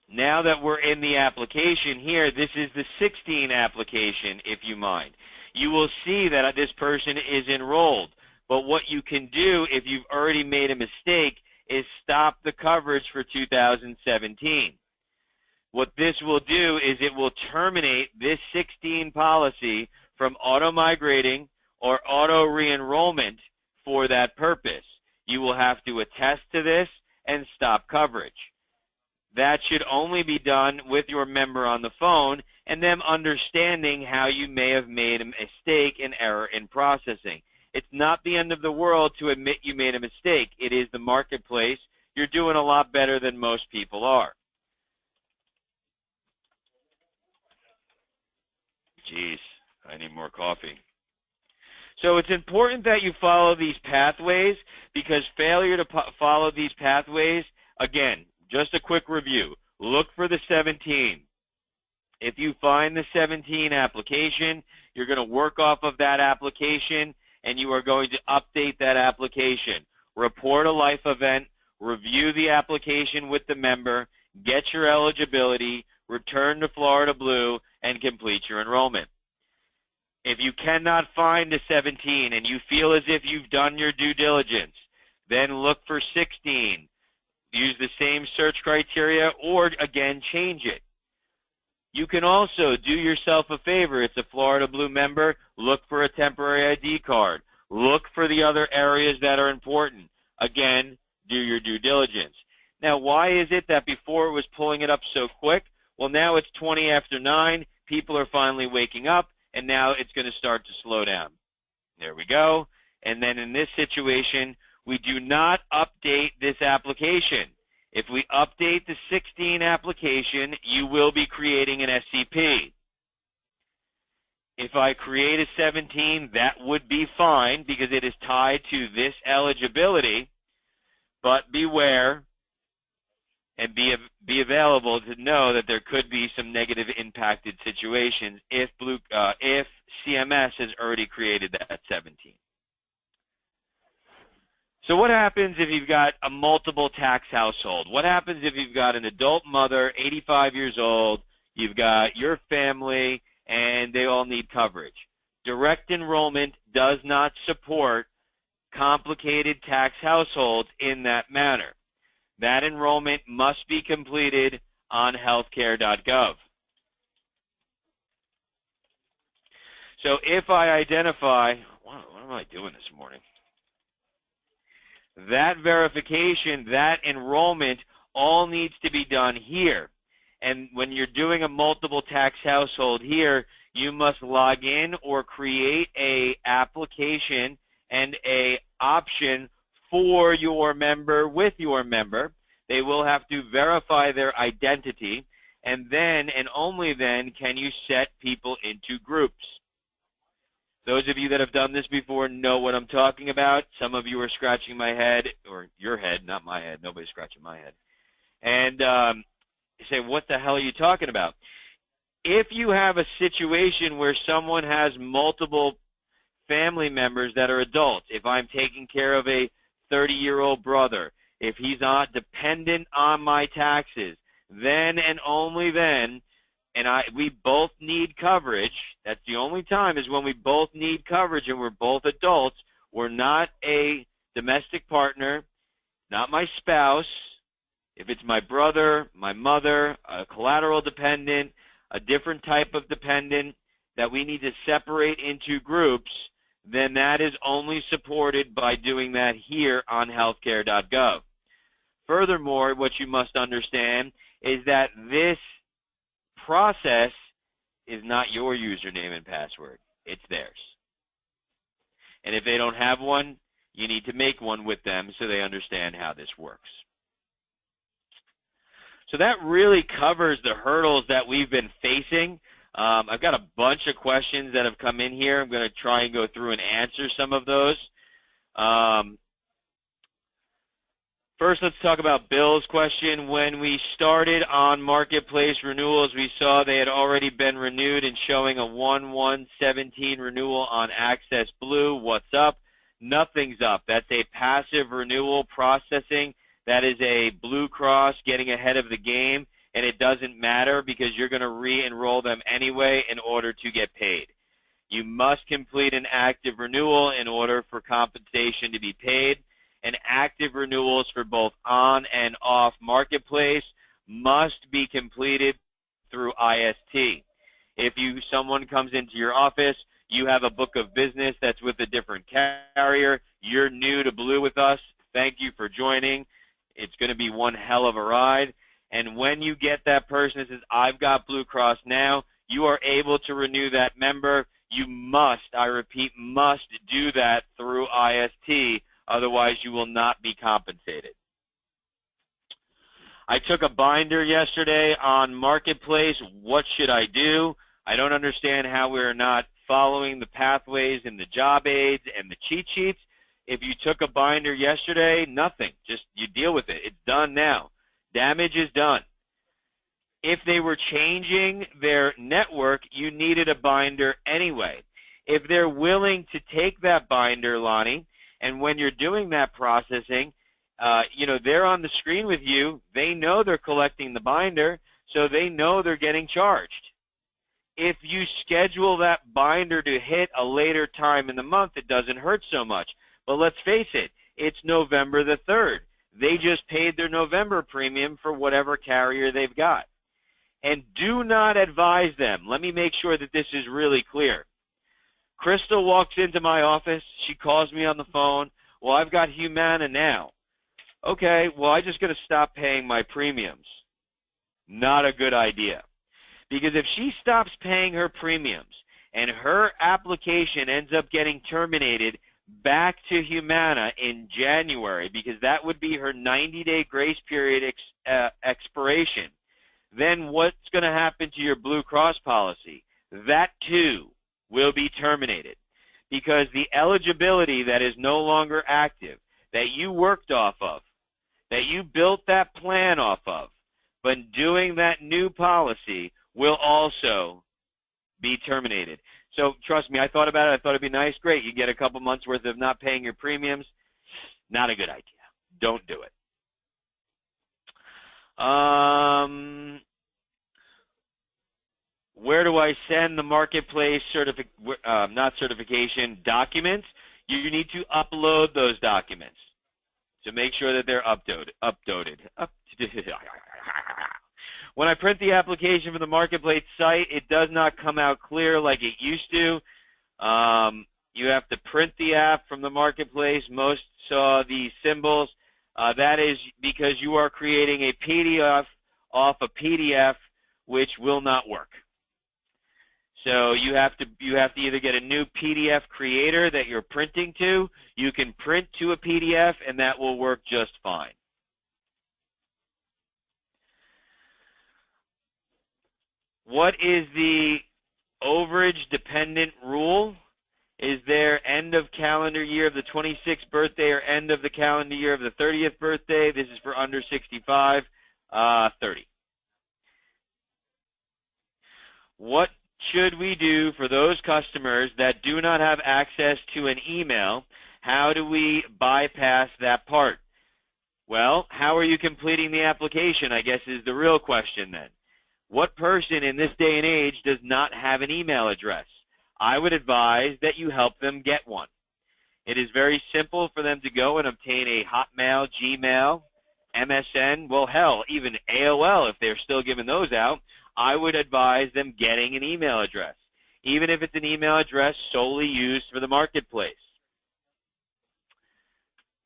now that we're in the application here, this is the 16 application, if you mind. You will see that this person is enrolled. But what you can do if you've already made a mistake is stop the coverage for 2017. What this will do is it will terminate this 16 policy from auto-migrating or auto-re-enrollment for that purpose. you will have to attest to this and stop coverage. That should only be done with your member on the phone and them understanding how you may have made a mistake, an error in processing. It's not the end of the world to admit you made a mistake. It is the marketplace. You're doing a lot better than most people are. Jeez, I need more coffee. So it's important that you follow these pathways, because failure to follow these pathways, again, just a quick review. Look for the 17. If you find the 17 application, you're going to work off of that application, and you are going to update that application. Report a life event, review the application with the member, get your eligibility, return to Florida Blue, and complete your enrollment. If you cannot find the 17 and you feel as if you've done your due diligence, then look for 16. Use the same search criteria, or again, change it. You can also do yourself a favor. It's a Florida Blue member. Look for a temporary ID card. Look for the other areas that are important. Again, do your due diligence. Now, why is it that before it was pulling it up so quick? Well, now it's 20 after 9. People are finally waking up, and now it's going to start to slow down. There we go. And then in this situation, we do not update this application. If we update the 16 application, you will be creating an SCP. If I create a 17, that would be fine because it is tied to this eligibility, but beware and be available to know that there could be some negative impacted situations if CMS has already created that 17. So what happens if you've got a multiple tax household? What happens if you've got an adult mother, 85 years old, you've got your family, and they all need coverage? Direct enrollment does not support complicated tax households in that manner. That enrollment must be completed on healthcare.gov. So if I identify, what am I doing this morning? That verification, that enrollment, all needs to be done here. And when you're doing a multiple tax household here, you must log in or create a application and a option for your member with your member. They will have to verify their identity, and then and only then can you set people into groups. Those of you that have done this before know what I'm talking about. Some of you are scratching my head, or your head, not my head. Nobody's scratching my head. And you say, what the hell are you talking about? If you have a situation where someone has multiple family members that are adults, if I'm taking care of a 30-year-old brother, if he's not dependent on my taxes, then and only then, and we both need coverage. That's the only time is when we both need coverage and we're both adults. We're not a domestic partner, not my spouse. If it's my brother, my mother, a collateral dependent, a different type of dependent that we need to separate into groups, then that is only supported by doing that here on healthcare.gov. Furthermore, what you must understand is that this process is not your username and password. It's theirs. And if they don't have one, you need to make one with them so they understand how this works. So that really covers the hurdles that we've been facing. I've got a bunch of questions that have come in here. I'm going to try and go through and answer some of those. First, let's talk about Bill's question. When we started on marketplace renewals, we saw they had already been renewed and showing a 1/1/17 renewal on Access Blue. What's up? Nothing's up. That's a passive renewal processing. That is a Blue Cross getting ahead of the game, and it doesn't matter because you're going to re-enroll them anyway in order to get paid. You must complete an active renewal in order for compensation to be paid. And active renewals for both on and off marketplace must be completed through IST. If someone comes into your office, you have a book of business that's with a different carrier, you're new to Blue with us, thank you for joining. It's going to be one hell of a ride. And when you get that person that says, I've got Blue Cross now, you are able to renew that member. You must, I repeat, must do that through IST. Otherwise, you will not be compensated. I took a binder yesterday on Marketplace. What should I do? I don't understand how we're not following the pathways in the job aids and the cheat sheets. If you took a binder yesterday, nothing. Just you deal with it. It's done now. Damage is done. If they were changing their network, you needed a binder anyway. If they're willing to take that binder, Lonnie, and when you're doing that processing, they're on the screen with you. They know they're collecting the binder, so they know they're getting charged. If you schedule that binder to hit a later time in the month, it doesn't hurt so much. But let's face it, it's November the 3rd. They just paid their November premium for whatever carrier they've got. And do not advise them. Let me make sure that this is really clear. Crystal walks into my office. She calls me on the phone. Well, I've got Humana now. Okay, well, I just got to stop paying my premiums. Not a good idea. Because if she stops paying her premiums and her application ends up getting terminated back to Humana in January, because that would be her 90-day grace period expiration, then what's going to happen to your Blue Cross policy? That, too, will be terminated because the eligibility that is no longer active, that you worked off of, that you built that plan off of, but doing that new policy will also be terminated. So trust me, I thought about it. I thought it'd be nice. Great, you get a couple months worth of not paying your premiums. Not a good idea. Don't do it. Where do I send the Marketplace not certification documents? You need to upload those documents. So make sure that they're uploaded. When I print the application for the Marketplace site, it does not come out clear like it used to. You have to print the app from the Marketplace. Most saw the symbols. That is because you are creating a PDF off a PDF, which will not work. So you have to either get a new PDF creator that you're printing to. You can print to a PDF, and that will work just fine. What is the overage dependent rule? Is there end of calendar year of the 26th birthday or end of the calendar year of the 30th birthday? This is for under 65, 30. What should we do for those customers that do not have access to an email? How do we bypass that part? Well, how are you completing the application, I guess, is the real question then. What person in this day and age does not have an email address? I would advise that you help them get one. It is very simple for them to go and obtain a Hotmail, Gmail, MSN, well, hell, even AOL if they're still giving those out. I would advise them getting an email address, even if it's an email address solely used for the Marketplace.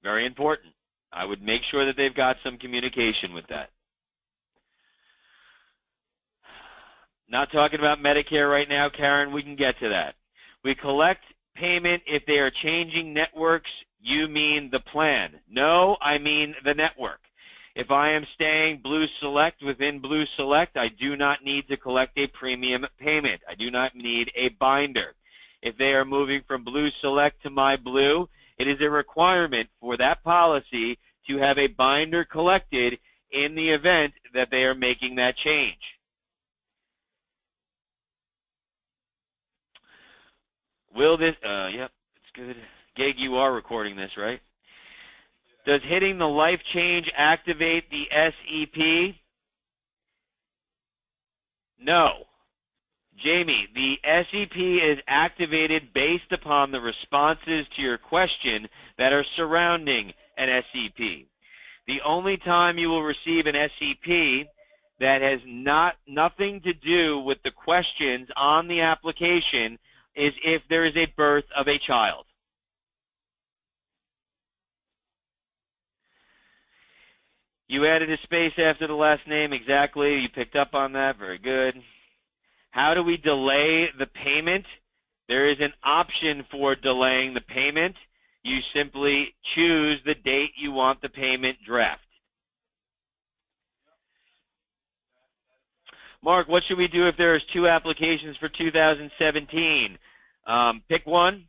Very important. I would make sure that they've got some communication with that. Not talking about Medicare right now, Karen. We can get to that. We collect payment if they are changing networks. You mean the plan. No, I mean the network. If I am staying Blue Select within Blue Select, I do not need to collect a premium payment. I do not need a binder. If they are moving from Blue Select to My Blue, it is a requirement for that policy to have a binder collected in the event that they are making that change. Will this, yep, it's good. Gig, you are recording this, right? Does hitting the life change activate the SEP? No. Jamie, the SEP is activated based upon the responses to your question that are surrounding an SEP. The only time you will receive an SEP that has nothing to do with the questions on the application is if there is a birth of a child. You added a space after the last name, exactly. You picked up on that, very good. How do we delay the payment? There is an option for delaying the payment. You simply choose the date you want the payment draft. Mark, what should we do if there's 2 applications for 2017? Pick one.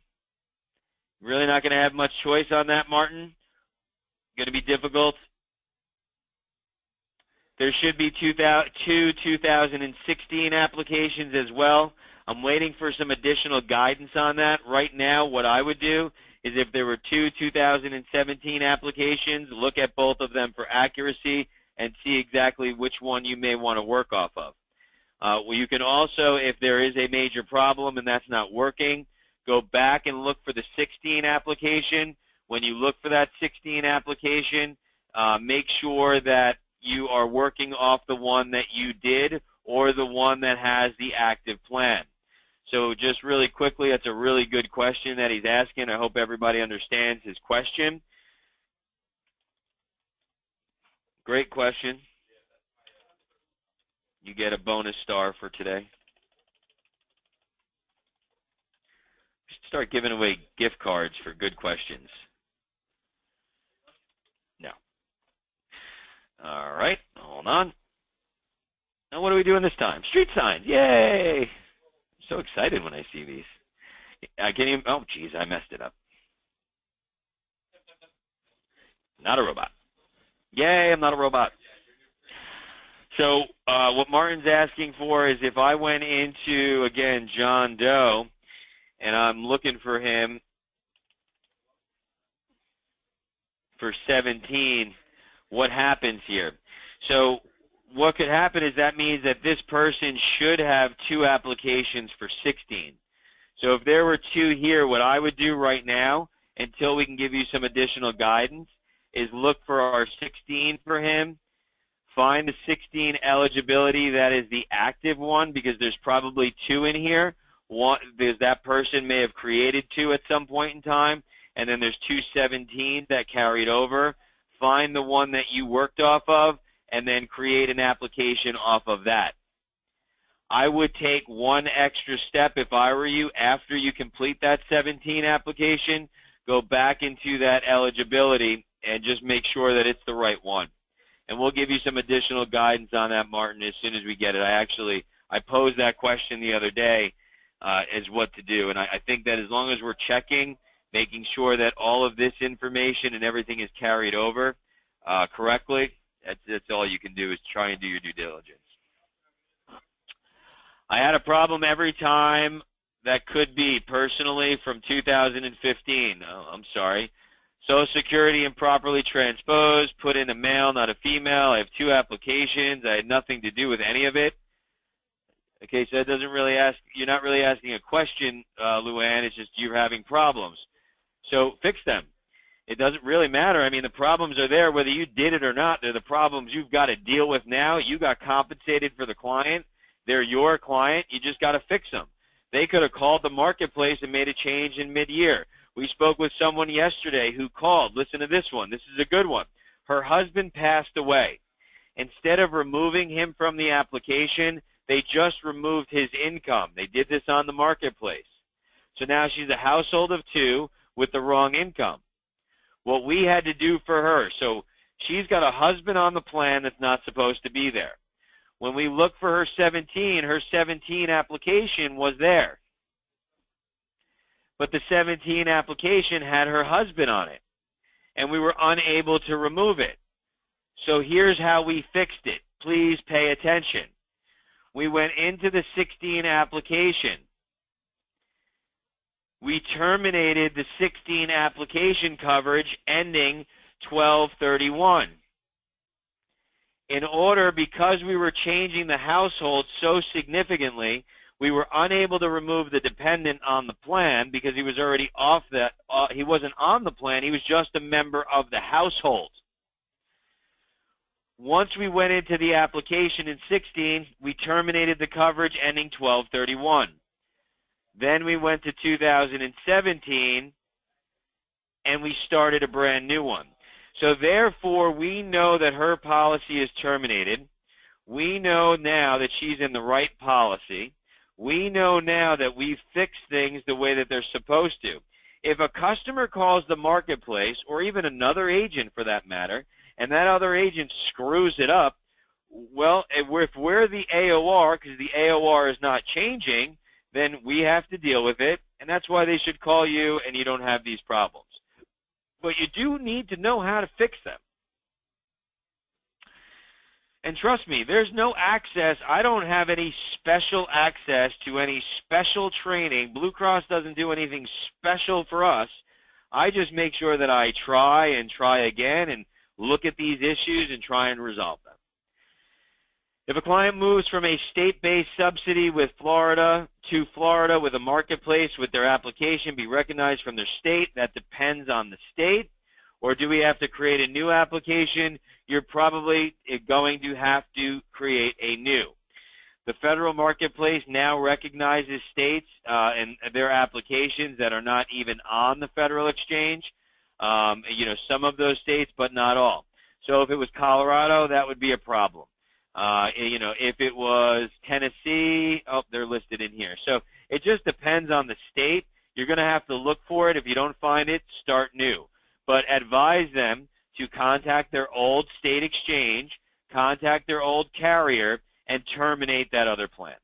Really not going to have much choice on that, Martin. Going to be difficult. There should be two 2016 applications as well. I'm waiting for some additional guidance on that. Right now, what I would do is if there were 2 2017 applications, look at both of them for accuracy and see exactly which one you may want to work off of. Well, you can also, if there is a major problem and that's not working, go back and look for the 16 application. When you look for that 16 application, make sure that you are working off the one that you did or the one that has the active plan. So just really quickly, that's a really good question that he's asking. I hope everybody understands his question. Great question. You get a bonus star for today. Start giving away gift cards for good questions. No. All right, hold on. Now what are we doing this time? Street signs, yay! I'm so excited when I see these. I can't even, oh geez, I messed it up. Not a robot. Yay, I'm not a robot. So what Martin's asking for is if I went into, again, John Doe, and I'm looking for him for 17, what happens here? So what could happen is that means that this person should have 2 applications for 16. So if there were 2 here, what I would do right now, until we can give you some additional guidance, is look for our 16 for him, find the 16 eligibility that is the active one, because there's probably 2 in here. One, because that person may have created 2 at some point in time, and then there's 2 17s that carried over. Find the one that you worked off of, and then create an application off of that. I would take one extra step if I were you. After you complete that 17 application, go back into that eligibility and just make sure that it's the right one. And we'll give you some additional guidance on that, Martin, as soon as we get it. I posed that question the other day as what to do. And I think that as long as we're checking, making sure that all of this information and everything is carried over correctly, that's all you can do is try and do your due diligence. I had a problem every time that could be personally from 2015. Oh, I'm sorry. Social Security improperly transposed, put in a male, not a female. I have 2 applications. I had nothing to do with any of it. Okay, so that doesn't really ask, you're not really asking a question, Luann, it's just you're having problems. So fix them. It doesn't really matter. I mean, the problems are there whether you did it or not. They're the problems you've got to deal with now. You got compensated for the client. They're your client. You just got to fix them. They could have called the marketplace and made a change in mid-year. We spoke with someone yesterday who called. Listen to this one. This is a good one. Her husband passed away. Instead of removing him from the application, they just removed his income. They did this on the marketplace. So now she's a household of 2 with the wrong income. What we had to do for her, so she's got a husband on the plan that's not supposed to be there. When we looked for her 17 application was there. But the 17 application had her husband on it, and we were unable to remove it. So here's how we fixed it. Please pay attention. We went into the 16 application. We terminated the 16 application coverage ending 12/31. In order, because we were changing the household so significantly, we were unable to remove the dependent on the plan because he was already off that. He wasn't on the plan. He was just a member of the household. Once we went into the application in 16, we terminated the coverage ending 12/31. Then we went to 2017, and we started a brand new one. So therefore, we know that her policy is terminated. We know now that she's in the right policy. We know now that we've fixed things the way that they're supposed to. If a customer calls the marketplace, or even another agent for that matter, and that other agent screws it up, well, if we're the AOR, because the AOR is not changing, then we have to deal with it, and that's why they should call you and you don't have these problems. But you do need to know how to fix them. And trust me, there's no access. I don't have any special access to any special training. Blue Cross doesn't do anything special for us. I just make sure that I try and try again and look at these issues and try and resolve them. If a client moves from a state-based subsidy with Florida to Florida with a marketplace, with their application be recognized from their state? That depends on the state. Or do we have to create a new application? You're probably going to have to create a new. The federal marketplace now recognizes states and their applications that are not even on the federal exchange. Some of those states, but not all. So if it was Colorado, that would be a problem. If it was Tennessee, oh, they're listed in here. So it just depends on the state. You're going to have to look for it. If you don't find it, start new. But advise them to contact their old state exchange, contact their old carrier, and terminate that other plan.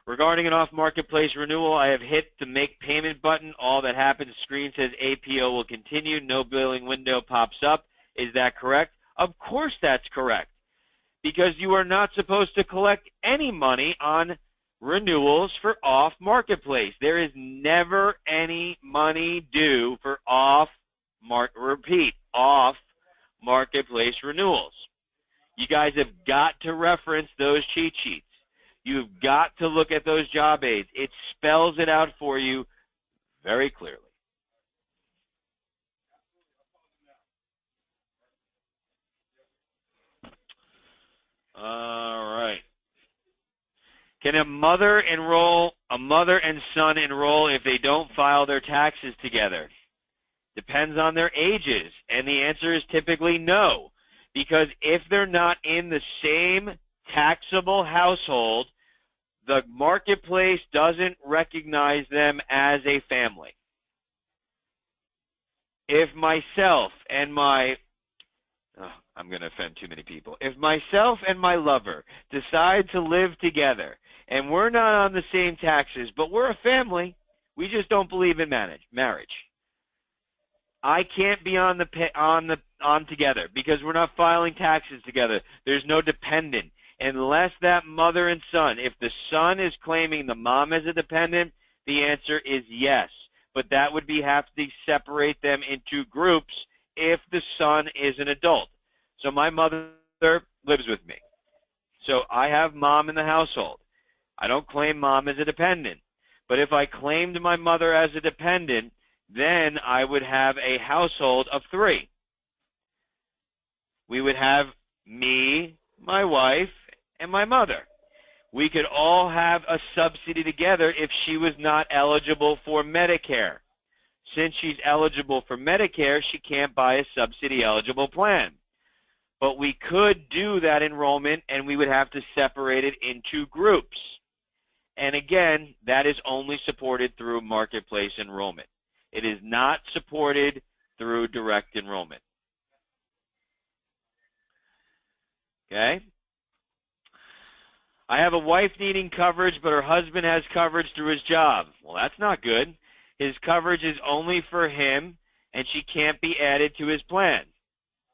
Regarding an off-marketplace renewal, I have hit the Make Payment button. All that happens, screen says APO will continue. No billing window pops up. Is that correct? Of course that's correct, because you are not supposed to collect any money on renewals for off-marketplace. There is never any money due for off-marketplace renewals. You guys have got to reference those cheat sheets. You've got to look at those job aids. It spells it out for you very clearly. All right. Can a mother and son enroll if they don't file their taxes together? Depends on their ages, and the answer is typically no, because if they're not in the same taxable household, the marketplace doesn't recognize them as a family. If myself and I'm going to offend too many people. If myself and my lover decide to live together and we're not on the same taxes, but we're a family, we just don't believe in marriage. I can't be on together because we're not filing taxes together. There's no dependent unless that mother and son. If the son is claiming the mom as a dependent, the answer is yes. But that would have to separate them into groups if the son is an adult. So my mother lives with me. So I have mom in the household. I don't claim mom as a dependent. But if I claimed my mother as a dependent, then I would have a household of 3. We would have me, my wife, and my mother. We could all have a subsidy together if she was not eligible for Medicare. Since she's eligible for Medicare, she can't buy a subsidy-eligible plan. But we could do that enrollment, and we would have to separate it into groups. And again, that is only supported through marketplace enrollment. It is not supported through direct enrollment. Okay? I have a wife needing coverage, but her husband has coverage through his job. Well, that's not good. His coverage is only for him, and she can't be added to his plan.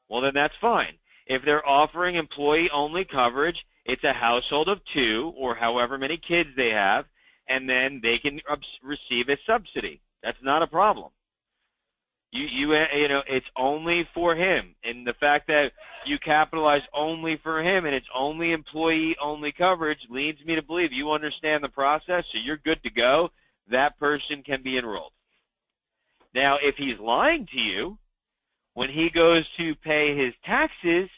Well, then that's fine. If they're offering employee-only coverage, it's a household of 2 or however many kids they have, and then they can receive a subsidy. That's not a problem. It's only for him, and the fact that you capitalize only for him and it's only employee-only coverage leads me to believe you understand the process, so you're good to go. That person can be enrolled. Now, if he's lying to you, when he goes to pay his taxes,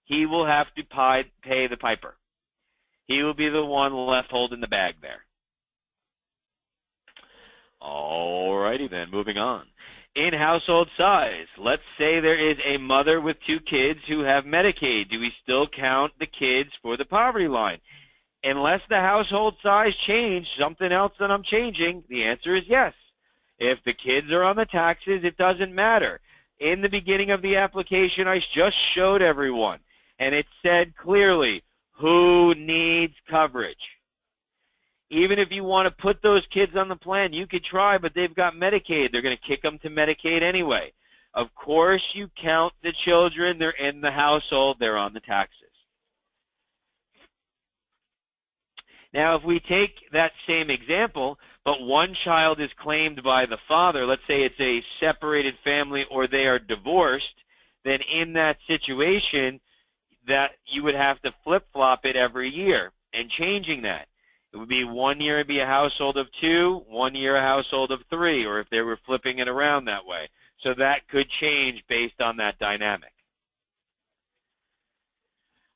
he will have to pay the piper. He will be the one left holding the bag there. All righty then, moving on. In household size, let's say there is a mother with 2 kids who have Medicaid. Do we still count the kids for the poverty line? Unless the household size changed, something else that I'm changing, the answer is yes. If the kids are on the taxes, it doesn't matter. In the beginning of the application, I just showed everyone, and it said clearly who needs coverage. Even if you want to put those kids on the plan, you could try, but they've got Medicaid. They're going to kick them to Medicaid anyway. Of course, you count the children. They're in the household. They're on the taxes. Now, if we take that same example, but one child is claimed by the father, let's say it's a separated family or they are divorced, then in that situation, that you would have to flip-flop it every year and changing that. It would be 1 year it'd be a household of 2, 1 year a household of 3, or if they were flipping it around that way. So that could change based on that dynamic.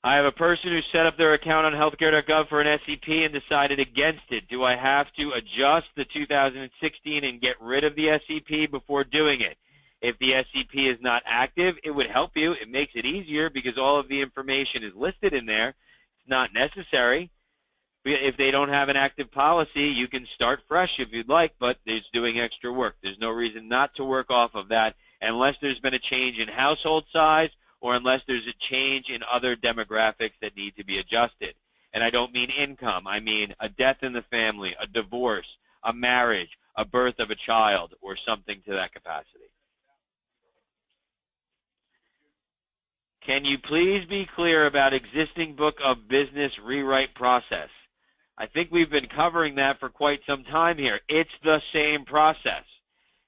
I have a person who set up their account on healthcare.gov for an SEP and decided against it. Do I have to adjust the 2016 and get rid of the SEP before doing it? If the SEP is not active, it would help you. It makes it easier because all of the information is listed in there. It's not necessary. If they don't have an active policy, you can start fresh if you'd like, but it's doing extra work. There's no reason not to work off of that unless there's been a change in household size or unless there's a change in other demographics that need to be adjusted. And I don't mean income. I mean a death in the family, a divorce, a marriage, a birth of a child, or something to that capacity. Can you please be clear about existing book of business rewrite process? I think we've been covering that for quite some time here. It's the same process.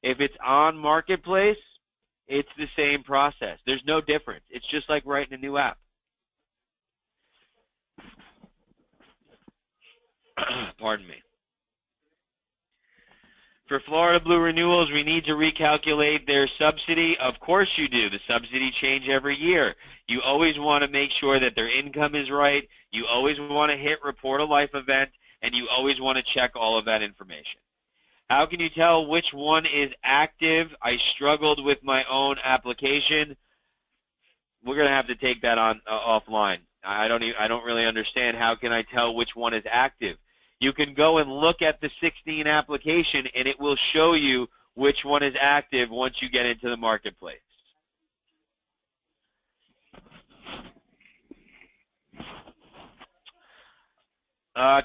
If it's on Marketplace, it's the same process. There's no difference. It's just like writing a new app. Pardon me. For Florida Blue renewals, we need to recalculate their subsidy. Of course you do. The subsidy change every year. You always want to make sure that their income is right. You always want to hit report a life event, and you always want to check all of that information. How can you tell which one is active? I struggled with my own application. We're going to have to take that on offline. I don't really understand. How can I tell which one is active? You can go and look at the 16 application, and it will show you which one is active once you get into the Marketplace.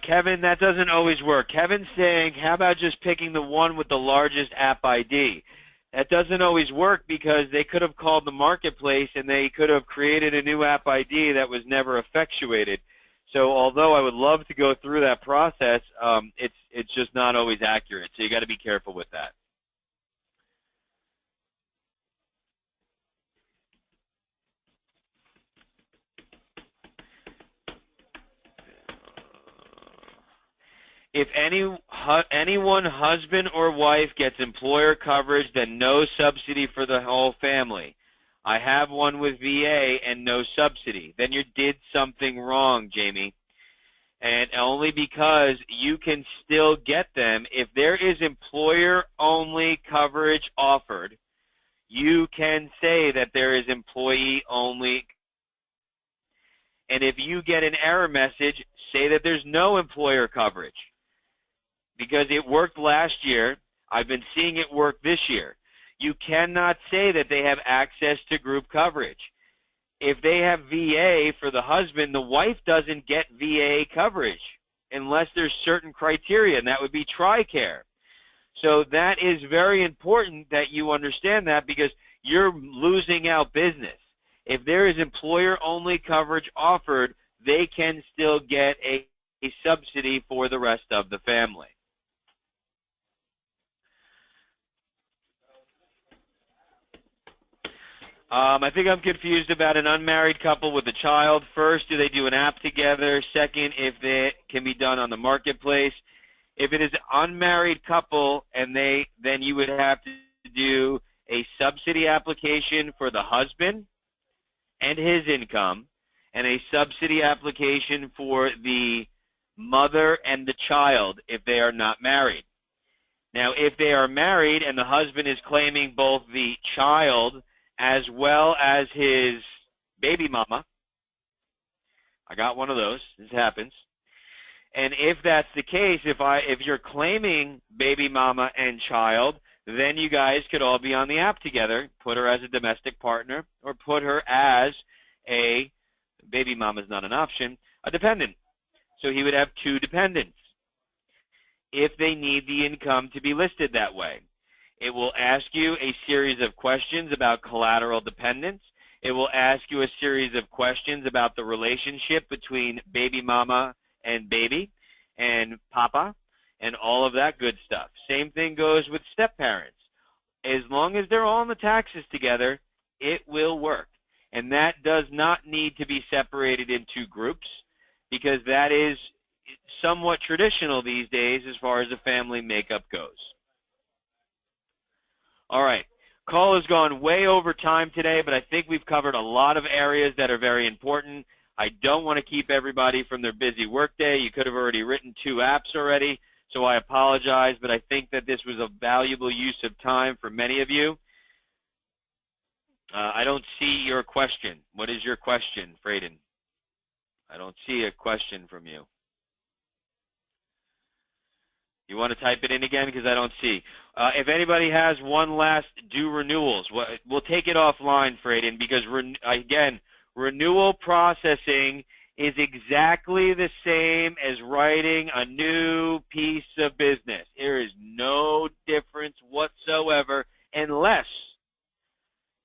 Kevin, that doesn't always work. Kevin's saying, how about just picking the one with the largest app ID? That doesn't always work because they could have called the Marketplace and they could have created a new app ID that was never effectuated. So although I would love to go through that process, it's just not always accurate. So you got to be careful with that. If anyone, husband or wife, gets employer coverage, then no subsidy for the whole family. I have one with VA and no subsidy. Then you did something wrong, Jamie. And only because you can still get them. If there is employer-only coverage offered, you can say that there is employee-only. And if you get an error message, say that there's no employer coverage. Because it worked last year, I've been seeing it work this year. You cannot say that they have access to group coverage. If they have VA for the husband, the wife doesn't get VA coverage unless there's certain criteria, and that would be TRICARE. So that is very important that you understand that because you're losing out business. If there is employer-only coverage offered, they can still get a subsidy for the rest of the family. I think I'm confused about an unmarried couple with a child. First, do they do an app together? Second, if it can be done on the Marketplace. If it is an unmarried couple, and then you would have to do a subsidy application for the husband and his income, and a subsidy application for the mother and the child if they are not married. Now, if they are married and the husband is claiming both the child as well as his baby mama, I got one of those. This happens. And if that's the case, if you're claiming baby mama and child, then you guys could all be on the app together. Put her as a domestic partner, or put her as a baby mama is not an option, a dependent. So he would have two dependents if they need the income to be listed that way. It will ask you a series of questions about collateral dependence. It will ask you a series of questions about the relationship between baby mama and baby and papa and all of that good stuff. Same thing goes with step-parents. As long as they're all in the taxes together, it will work. And that does not need to be separated into groups, because that is somewhat traditional these days as far as the family makeup goes. All right. Call has gone way over time today, but I think we've covered a lot of areas that are very important. I don't want to keep everybody from their busy workday. You could have already written 2 apps already, so I apologize, but I think that this was a valuable use of time for many of you. I don't see your question. What is your question, Frayden? I don't see a question from you. You want to type it in again, because I don't see. If anybody has one last due renewals, we'll take it offline, Frayden, because, again, renewal processing is exactly the same as writing a new piece of business. There is no difference whatsoever, unless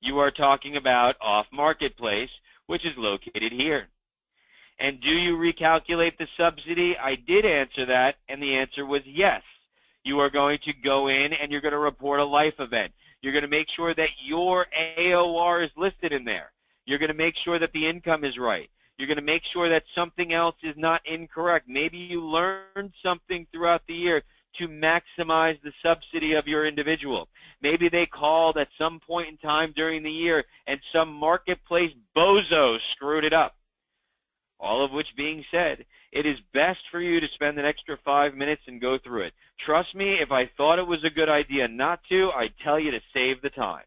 you are talking about off-marketplace, which is located here. And do you recalculate the subsidy? I did answer that, and the answer was yes. You are going to go in and you're going to report a life event. You're going to make sure that your AOR is listed in there. You're going to make sure that the income is right. You're going to make sure that something else is not incorrect. Maybe you learned something throughout the year to maximize the subsidy of your individual. Maybe they called at some point in time during the year and some marketplace bozo screwed it up. All of which being said, it is best for you to spend an extra 5 minutes and go through it. Trust me, if I thought it was a good idea not to, I'd tell you to save the time.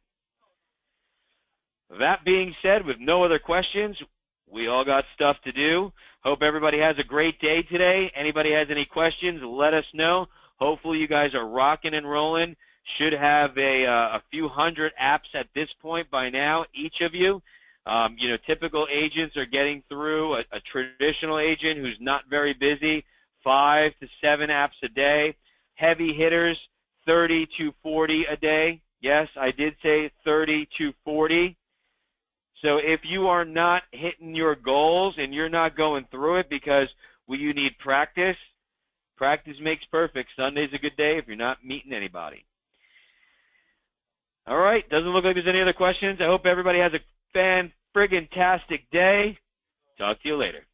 That being said, with no other questions, we all got stuff to do. Hope everybody has a great day today. Anybody has any questions, let us know. Hopefully you guys are rocking and rolling. Should have a few hundred apps at this point by now, each of you. You know, typical agents are getting through, a traditional agent who's not very busy, 5 to 7 apps a day. Heavy hitters, 30 to 40 a day. Yes, I did say 30 to 40. So if you are not hitting your goals and you're not going through it because you need practice, practice makes perfect. Sunday's a good day if you're not meeting anybody. All right, doesn't look like there's any other questions. I hope everybody has a fan-friggin-tastic day. Talk to you later.